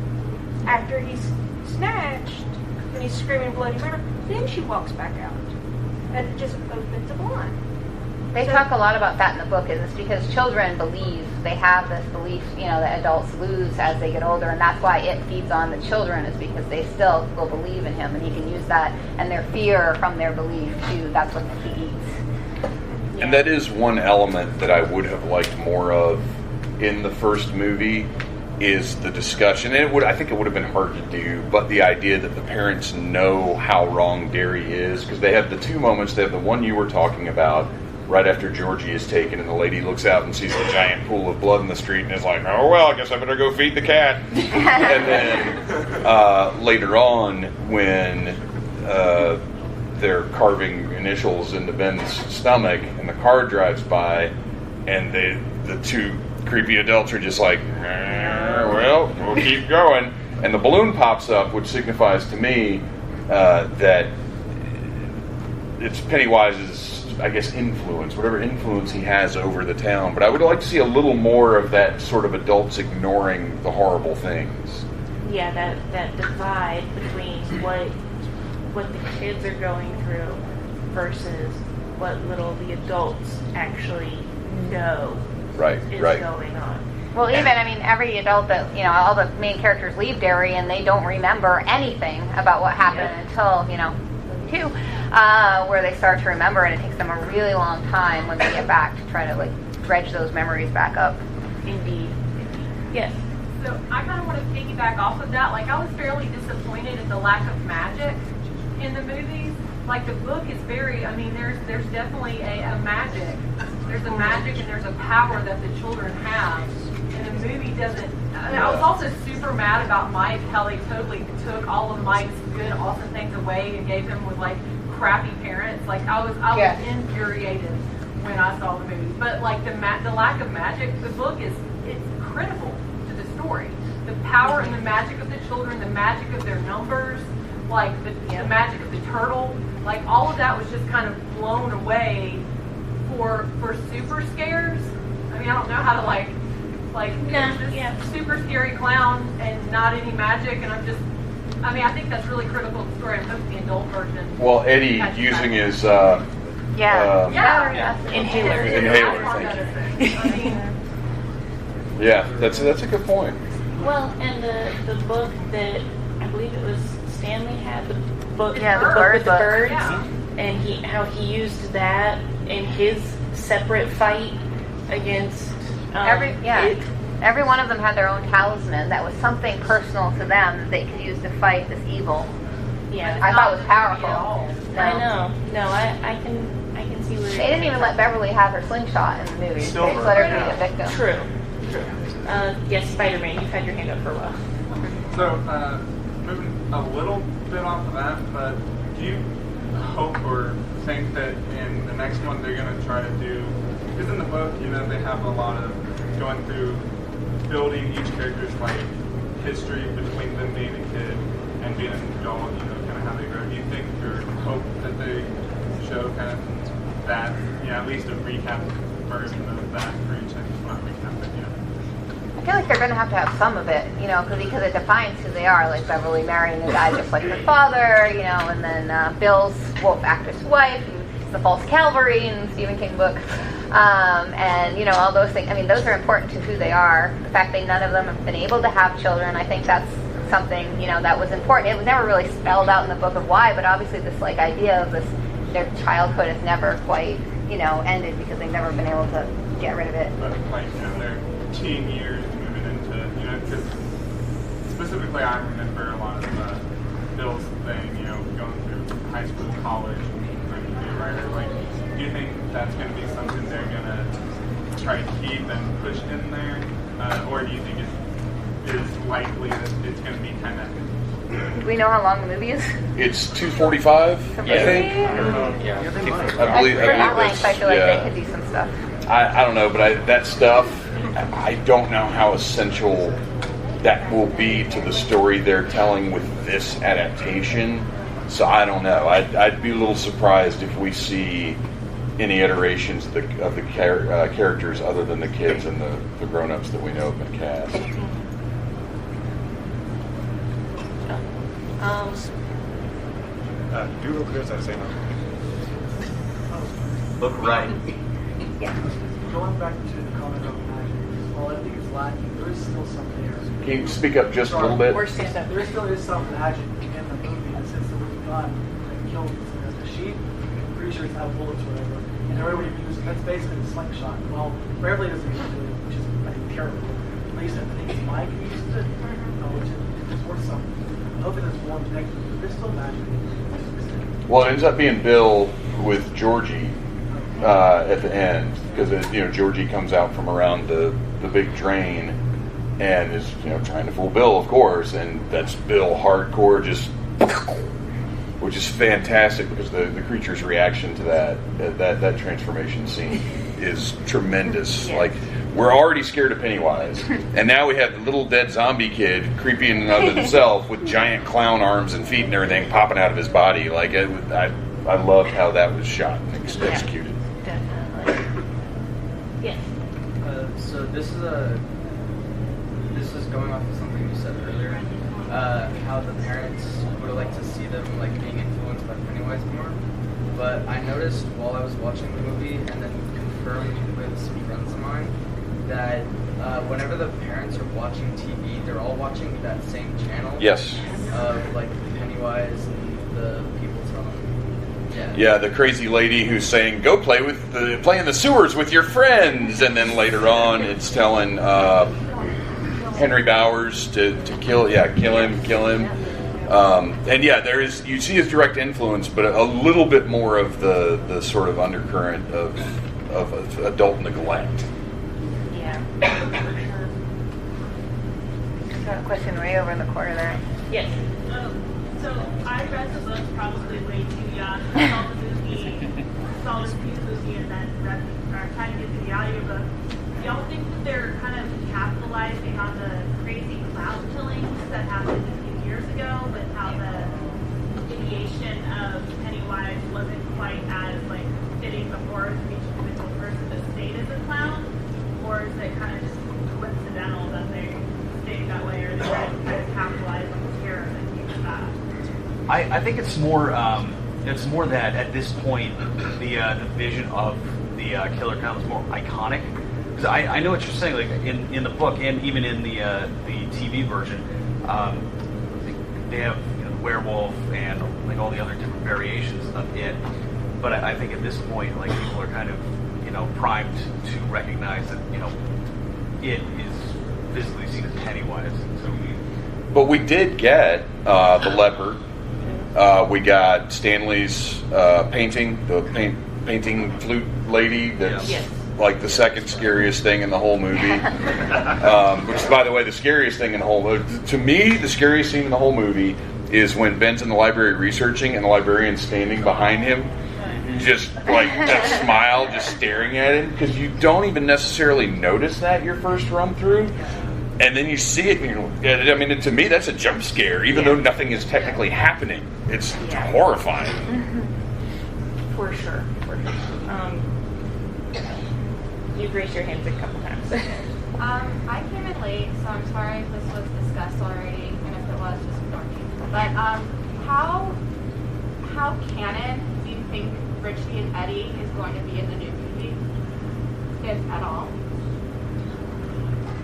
After he's snatched and he's screaming bloody murder, then she walks back out. And it just opens a blind. They talk a lot about that in the book, is it's because children believe, they have this belief, that adults lose as they get older, and that's why it feeds on the children, is because they still will believe in him, and he can use that and their fear from their belief to, that's what he eats. And that is one element that I would have liked more of in the first movie, is the discussion. And I think it would have been hard to do, but the idea that the parents know how wrong Derry is, because they have the two moments. They have the one you were talking about, right after Georgie is taken, and the lady looks out and sees the giant pool of blood in the street and is like, oh, well, I guess I better go feed the cat. And then later on, when they're carving initials into Ben's stomach and the car drives by, and the two creepy adults are just like, well, we'll keep going. And the balloon pops up, which signifies to me that it's Pennywise's, I guess, influence, whatever influence he has over the town. But I would like to see a little more of that sort of adults ignoring the horrible things. Yeah, that divide between what the kids are going through versus what little the adults actually know is going on. Well, even, every adult that, all the main characters leave Derry and they don't remember anything about what happened until, two, where they start to remember, and it takes them a really long time when they get back to try to, dredge those memories back up. Indeed. Yes. So I kind of want to piggyback off of that. I was fairly disappointed at the lack of magic in the movies. The book is very, there's definitely a magic. There's a magic and there's a power that the children have. And the movie doesn't. I was also super mad about Mike, how they totally took all of Mike's good, awesome things away and gave him with crappy parents. I was infuriated when I saw the movie. But the lack of magic, the book it's critical to the story. The power and the magic of the children, the magic of their numbers, the magic of the turtle, all of that was just kind of blown away for super scares. I don't know how to this super scary clown and not any magic, and I think that's really critical to the story. I hope the adult version. Well, Eddie using his inhaler. Thank you. Yeah, that's a good point. Well, and the book that I believe it was Stanley had, the book with the birds, and how he used that in his separate fight against. Every one of them had their own talisman that was something personal to them that they could use to fight this evil. Yeah, I thought it was powerful. I know. No, I can see where they didn't even let Beverly have her slingshot in the movie. They just let her be the victim. True. Yes, Spider-Man, you've had your hand up for a while. So, moving a little bit off of that, but do you hope or think that in the next one they're going to try to do, because in the book, they have a lot of going through building each character's history between them being a kid and being an adult, kind of how they grow. Do you think or hope that they show kind of that, at least a recap version of that for each episode? Not recap, but I feel like they're going to have some of it, because it defines who they are. Beverly marrying a guy just like her father, and then Bill's wolf actress wife, who's the false Calvary in Stephen King book. And all those things. Those are important to who they are. The fact that none of them have been able to have children, I think that's something that was important. It was never really spelled out in the book of why, but obviously this idea of this, their childhood has never quite ended because they've never been able to get rid of it. But their teen years moving into because specifically I remember a lot of Bill's thing, going through high school, college, and trying to be a writer. Do you think that's going to be something they're going to try to keep and push in there? Or do you think it's is likely that it's going to be kind of. Do we know how long the movie is? It's 2:45, I think. I believe For that length, I feel like yeah. they could do some stuff. I don't know, but that stuff, I don't know how essential that will be to the story they're telling with this adaptation. So I don't know. I'd be a little surprised if we see any iterations of the characters other than the kids and the grown-ups that we know have been cast. Do real clear, so I say no. Look right. Going back to the comment of magic, while I think it's lacking, there is still some there. Can you speak up just a little bit? There still is some magic in the movie in the sense that when the gun that killed the sheep, I'm pretty sure it's out of bullets or whatever, and they're able to use that's basically the slingshot. Well, Beverly doesn't use it, which is I think terrible. At least I think it's Mike who uses it, which is worth something. I'm hoping there's more connected, but there's still magic. Well, it ends up being Bill with Georgie at the end because Georgie comes out from around the big drain and is trying to fool Bill, of course, and that's Bill hardcore, just which is fantastic because the creature's reaction to that transformation scene is tremendous. Like, we're already scared of Pennywise, and now we have the little dead zombie kid creepy in and of himself with giant clown arms and feet and everything popping out of his body. Like, I loved how that was shot and executed. Definitely. Yes. So this is going off of something you said earlier. How the parents would like to see them like being influenced by Pennywise more. But I noticed while I was watching the movie and then confirmed with some friends of mine that whenever the parents are watching TV, they're all watching that same channel. Yes. Of like Pennywise and the people telling. Yeah, the crazy lady who's saying, "Go play in the sewers with your friends," and then later on it's telling Henry Bowers to kill him. And you see his direct influence, but a little bit more of the sort of undercurrent of adult neglect. Yeah. Got a question way over in the corner there. Yes. So I read the book probably way too young. Saw the movie, saw this piece of movie, and then tried to get to the audiobook. Do y'all think that they're kind of capitalizing on the crazy clown killings that happened a few years ago, but how the ideation of Pennywise wasn't quite as like fitting the horrors of each individual person that stayed as a clown? Or is it kind of just coincidental that they stayed that way, or they kind of capitalize on the terror that came with that? I think it's more that at this point the vision of the killer clown is more iconic. Because I know what you're saying, like in the book and even in the TV version, they have the werewolf and like all the other different variations of it. But I think at this point, like people are kind of primed to recognize that it is physically seen as Pennywise. So But we did get the leopard. We got Stanley's painting, the painting flute lady. That's like the second scariest thing in the whole movie. Which is, by the way, the scariest thing in the whole movie. To me, the scariest scene in the whole movie is when Ben's in the library researching and the librarian's standing behind him, just like that smile, just staring at him, because you don't even necessarily notice that your first run through. And then you see it, and I mean, to me, that's a jump scare, even though nothing is technically happening. It's horrifying. For sure. You've raised your hands a couple times. I came in late, so I'm sorry if this was discussed already, and if it was, just ignore me. But how canon do you think Richie and Eddie is going to be in the new movie, if at all?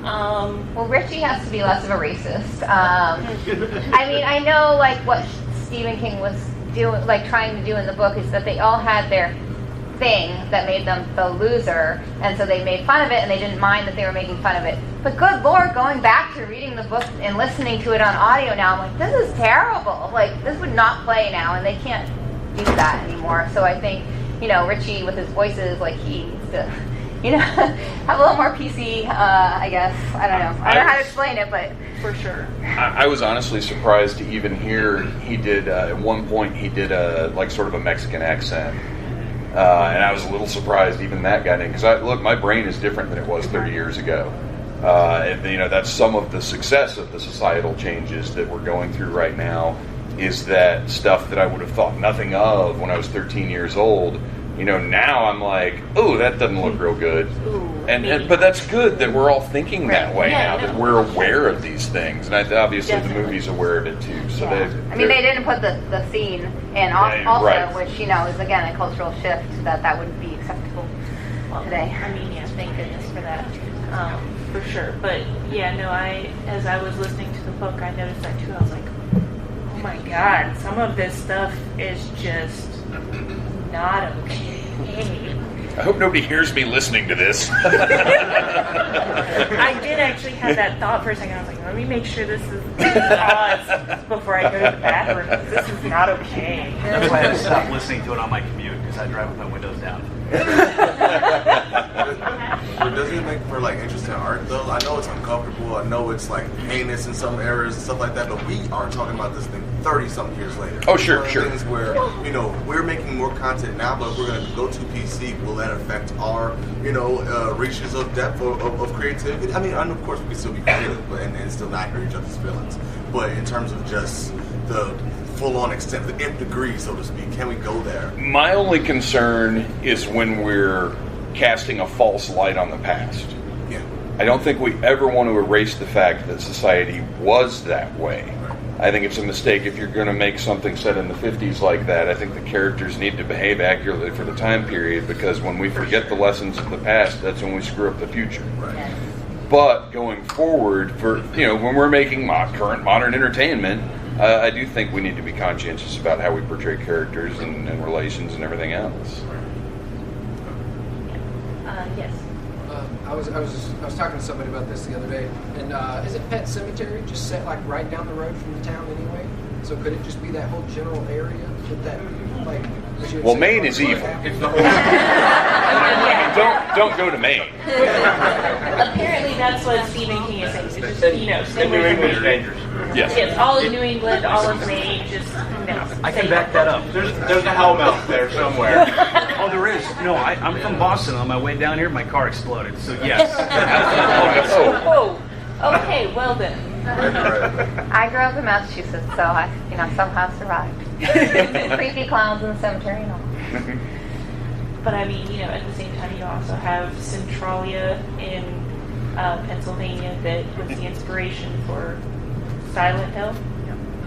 Well, Richie has to be less of a racist. I mean, I know like what Stephen King was doing, like trying to do in the book, is that they all had their thing that made them the loser, and so they made fun of it, and they didn't mind that they were making fun of it. But good Lord, going back to reading the book and listening to it on audio now, I'm like, this is terrible. Like, this would not play now, and they can't do that anymore. So I think, Richie with his voices, like he you know, have a little more PC, I guess. I don't know. I don't know how to explain it, but for sure. I was honestly surprised to even hear he did, at one point, he did like sort of a Mexican accent. And I was a little surprised even that got in. Because, look, my brain is different than it was 30 years ago. And, you know, that's some of the success of the societal changes that we're going through right now, is that stuff that I would have thought nothing of when I was 13 years old. You know, now I'm like, oh, that doesn't look real good. But that's good that we're all thinking that way now, that we're aware of these things. And obviously the movie's aware of it too. So I mean, they didn't put the scene in also, which, you know, is again a cultural shift that wouldn't be acceptable today. I mean, yeah, thank goodness for that. For sure. But yeah, no, as I was listening to the book, I noticed that too. I was like, oh my God, some of this stuff is just not okay. I hope nobody hears me listening to this. I did actually have that thought for a second. I was like, let me make sure this is paused before I go to the bathroom. This is not okay. That's why I stopped listening to it on my commute, because I drive with my windows down. But doesn't it make for like interesting art though? I know it's uncomfortable. I know it's like heinous in some areas and stuff like that. But we are talking about this thing 30-something years later. Oh, sure. Things where, you know, we're making more content now, but if we're going to go to PC, will that affect our, you know, reaches of depth of creativity? I mean, of course we can still be creative, but and still not hurt each other's feelings. But in terms of just the full-on extent, the nth degree, so to speak, can we go there? My only concern is when we're casting a false light on the past. Yeah. I don't think we ever want to erase the fact that society was that way. I think it's a mistake if you're going to make something set in the 50s like that. I think the characters need to behave accurately for the time period, because when we forget the lessons of the past, that's when we screw up the future. Right. But going forward, for, you know, when we're making current modern entertainment, I do think we need to be conscientious about how we portray characters and relations and everything else. Yes. I was talking to somebody about this the other day, and isn't Pet Cemetery just set like right down the road from the town anyway? So could it just be that whole general area with that, like? Well, Maine is evil. Don't go to Maine. Apparently, that's what Stephen King is saying. So just, you know, New England is dangerous. Yes. Yes, all of New England, all of Maine, just no. I can back that up. There's a hellmouth there somewhere. Oh, there is. No, I'm from Boston. On my way down here, my car exploded. So yes. Oh, okay. Well then. I grew up in Massachusetts, so I, you know, somehow survived. Creepy clowns in the cemetery and all. But I mean, you know, at the same time, you also have Centralia in Pennsylvania that was the inspiration for Silent Hill.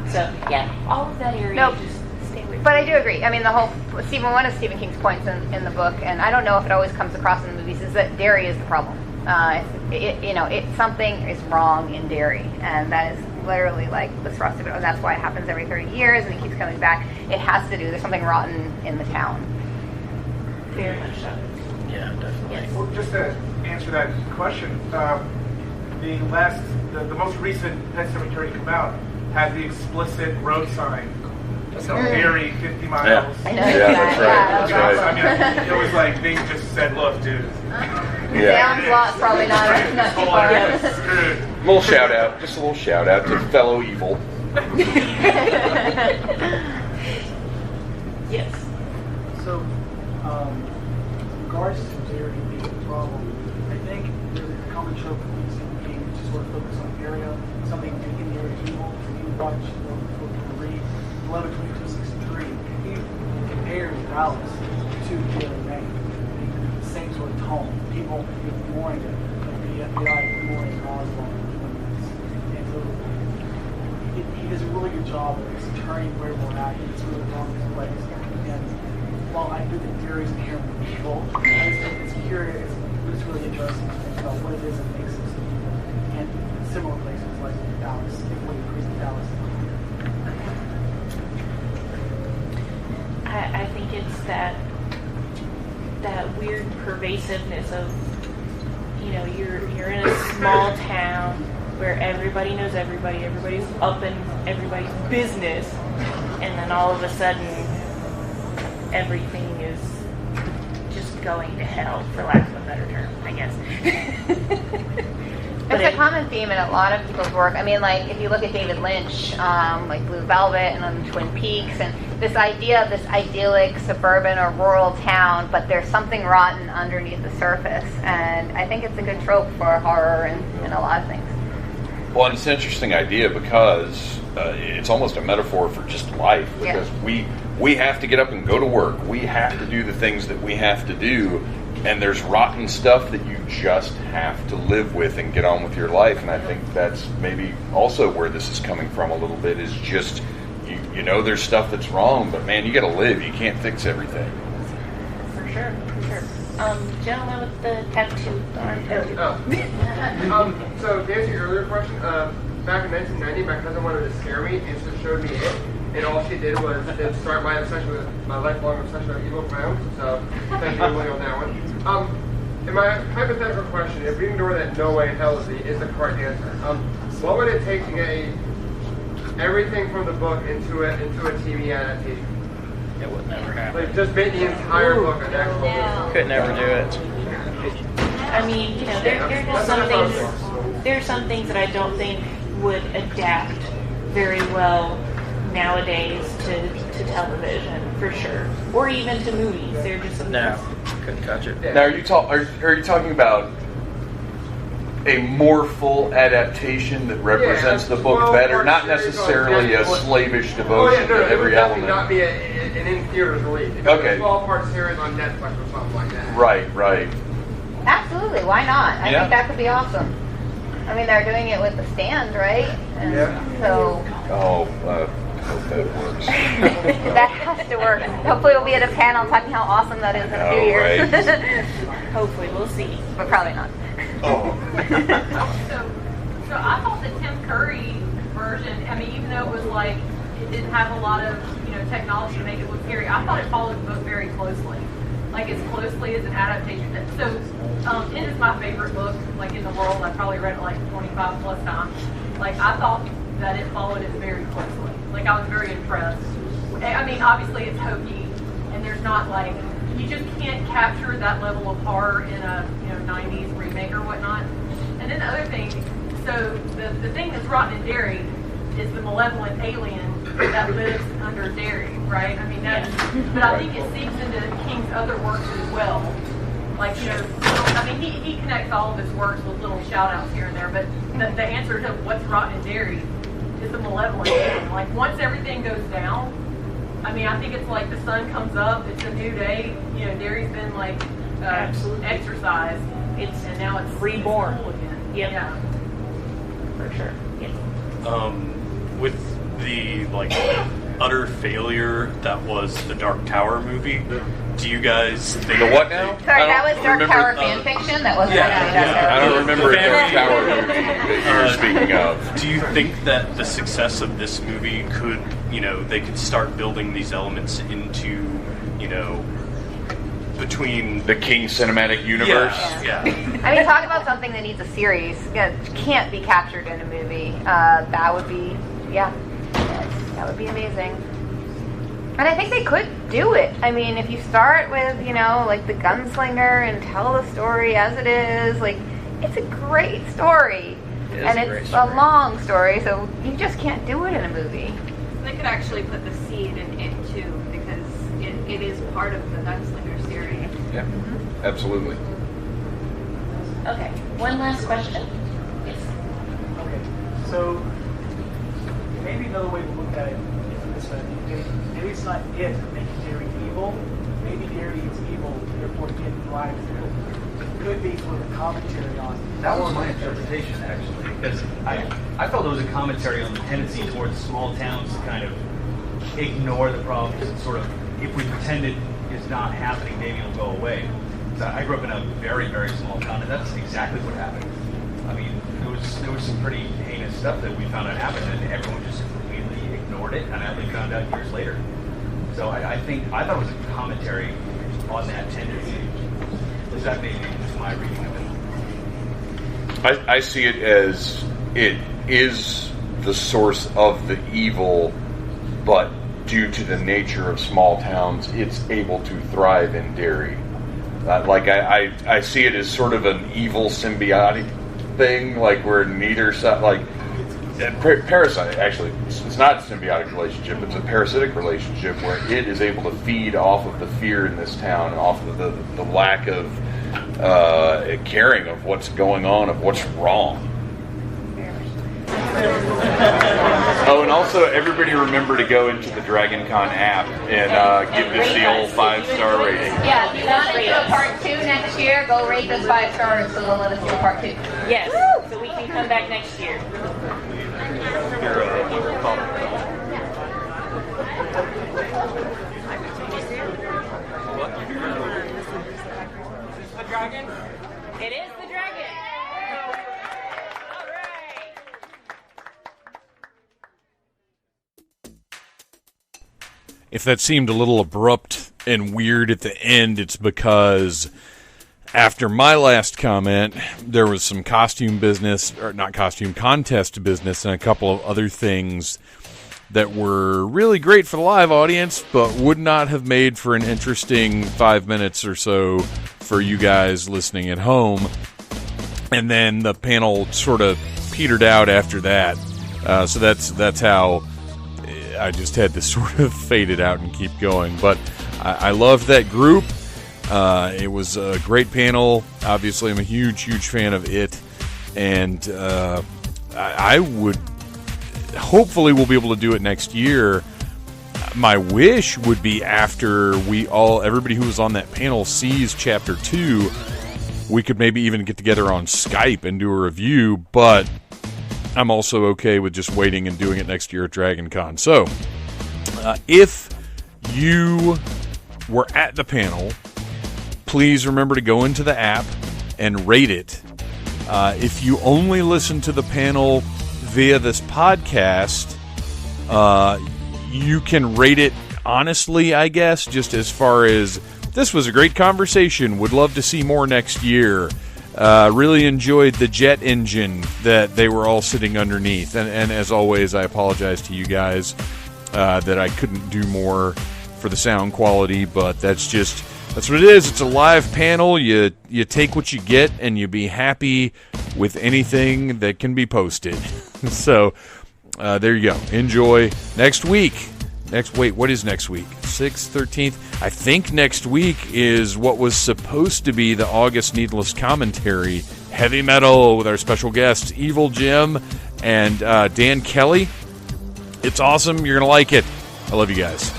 So yeah, all of that area. Just stay away from. But I do agree. I mean, one of Stephen King's points in the book, and I don't know if it always comes across in the movies, is that dairy is the problem. Something is wrong in dairy, and that is literally like the thrust of it. And that's why it happens every 30 years, and it keeps coming back. It has to do. There's something rotten in the town. Very much so. Yeah, definitely. Yes. Well, just to answer that question, the most recent Pet Cemetery to come out had the explicit road sign. So dairy 50 miles. Yeah. I know. That's right. I mean, it was like they just said, "Look, dude." Sounds lot probably not too far. Just a little shout out to fellow evil. Yes. So, regards to dairy being a problem, I think there's a common trope in Stephen King to sort of focus on area, something in the area evil. If you watch or read 11/22/63, he compares Dallas to Taylor Maine. The same sort of tone. People ignoring it, like the FBI ignoring Oswald. And so he does a really good job of turning where we're at in sort of the wrong place. And while I do think dairy is inherently evil, I just think it's curious, but it's really interesting to think about what it is that makes us evil. And similar places like Dallas, if we increase in Dallas. I think it's that weird pervasiveness of, you know, you're in a small town where everybody knows everybody, everybody's up in everybody's business, and then all of a sudden everything is just going to hell, for lack of a better term, I guess. It's a common theme in a lot of people's work. I mean, like, if you look at David Lynch, like Blue Velvet and Twin Peaks, and this idea of this idyllic suburban or rural town, but there's something rotten underneath the surface. And I think it's a good trope for horror and a lot of things. Well, and it's an interesting idea because it's almost a metaphor for just life. Because we have to get up and go to work. We have to do the things that we have to do. And there's rotten stuff that you just have to live with and get on with your life. And I think that's maybe also where this is coming from a little bit, is just, you know there's stuff that's wrong, but man, you got to live. You can't fix everything. For sure. Gentleman with the tattoo. So to answer your earlier question, back in 1990, my cousin wanted to scare me and so showed me it. And all she did was start my lifelong obsession with evil clowns. So thank you, Willie, on that one. And my hypothetical question, if we ignore that no way in hell is the correct answer, what would it take to get everything from the book into a TV adaptation? It would never happen. Like, just make the entire book an actual book. Could never do it. I mean, you know, there's some things that I don't think would adapt very well nowadays to television, for sure, or even to movies. They're just some couldn't touch it. Now, are you talking about a more full adaptation that represents the book better, not necessarily a slavish devotion to every element? Not be an in-theaters release. Okay. A small part series on Netflix or something like that. Right. Absolutely, why not? I think that could be awesome. I mean, they're doing it with The Stand, right? And so. I hope that works. That has to work. Hopefully we'll be at a panel talking how awesome that is in a few years. Right. Hopefully, we'll see. But probably not. So I thought the Tim Curry version, I mean, even though it was like, it didn't have a lot of, technology to make it look scary, I thought it followed the book very closely. Like, as closely as an adaptation. So, it is my favorite book, like, in the world. I've probably read it like 25 plus times. Like, I thought that it followed it very closely. Like, I was very impressed. I mean, obviously it's hokey, and there's not like, you just can't capture that level of horror in a 90s remake or whatnot. And then the other thing, so the thing that's rotten in Derry is the malevolent alien that lives under Derry, right? I mean, but I think it seeps into King's other works as well. Like, I mean, he connects all of his works with little shout-outs here and there, but the answer to what's rotten in Derry is the malevolent alien. Like, once everything goes down, I mean, I think it's like the sun comes up, it's a new day, Derry's been, like, exercised, and now it's reborn again. Yep. Yeah. For sure. Yes. With the, utter failure that was the Dark Tower movie, do you guys think... The what now? Sorry, that was Dark Tower fan fiction? That wasn't I don't remember a Dark Tower movie that you're speaking of. Do you think that the success of this movie could, they could start building these elements into, between... The King Cinematic Universe? Yeah. I mean, talk about something that needs a series. Can't be captured in a movie. That would be, that would be amazing. And I think they could do it. I mean, if you start with, like the gunslinger and tell the story as it is, like, it's a great story. And it's a long story, so you just can't do it in a movie. They could actually put the seed in it too, because it is part of the gunslinger series. Yeah, absolutely. Okay, one last question. Yes. Okay, so maybe another way to look at it is this way. Maybe it's not it making Derry evil. Maybe Derry is evil, therefore it thrives. It could be sort of a commentary on. That was my interpretation, actually, because I felt it was a commentary on the tendency towards small towns to kind of ignore the problems and sort of, if we pretend it is not happening, maybe it'll go away. So I grew up in a very, very small town, and that's exactly what happened. I mean, there was some pretty heinous stuff that we found out happened, and everyone just completely ignored it, and I only found out years later. So I thought it was a commentary on that tendency. Is that maybe just my reading of it? I see it as it is the source of the evil, but due to the nature of small towns, it's able to thrive in Derry. I see it as sort of an evil symbiotic thing, like where neither side, like parasite. Actually, it's not a symbiotic relationship; it's a parasitic relationship where it is able to feed off of the fear in this town, and off of the lack of caring of what's going on, of what's wrong. Oh, and also everybody remember to go into the Dragon Con app and give this the old 5-star rating. Yeah, if you want to do a part 2 next year, go rate this 5 stars so they'll let us do a part 2. Yes, so we can come back next year. The dragon? It is the dragon. If that seemed a little abrupt and weird at the end, it's because after my last comment, there was some contest business, and a couple of other things that were really great for the live audience, but would not have made for an interesting 5 minutes or so for you guys listening at home. And then the panel sort of petered out after that. So that's how I just had to sort of fade it out and keep going. But I loved that group. It was a great panel. Obviously, I'm a huge fan of it. And I would... Hopefully we'll be able to do it next year. My wish would be after everybody who was on that panel sees Chapter 2, we could maybe even get together on Skype and do a review, but I'm also okay with just waiting and doing it next year at Dragon Con. So, if you were at the panel, please remember to go into the app and rate it. If you only listen to the panel via this podcast, you can rate it honestly, I guess, just as far as this was a great conversation, would love to see more next year. Really enjoyed the jet engine that they were all sitting underneath, and as always, I apologize to you guys that I couldn't do more for the sound quality, but that's what it is. It's a live panel. You take what you get, and you be happy with anything that can be posted. So, there you go. Enjoy. Next week. What is next week? 6th, 13th? I think next week is what was supposed to be the August Needless Commentary. Heavy metal with our special guests, Evil Jim and Dan Kelly. It's awesome. You're going to like it. I love you guys.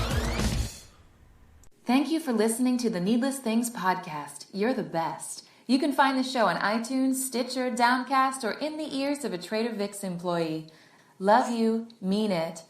Thank you for listening to the Needless Things podcast. You're the best. You can find the show on iTunes, Stitcher, Downcast, or in the ears of a Trader Vic's employee. Love you. Mean it.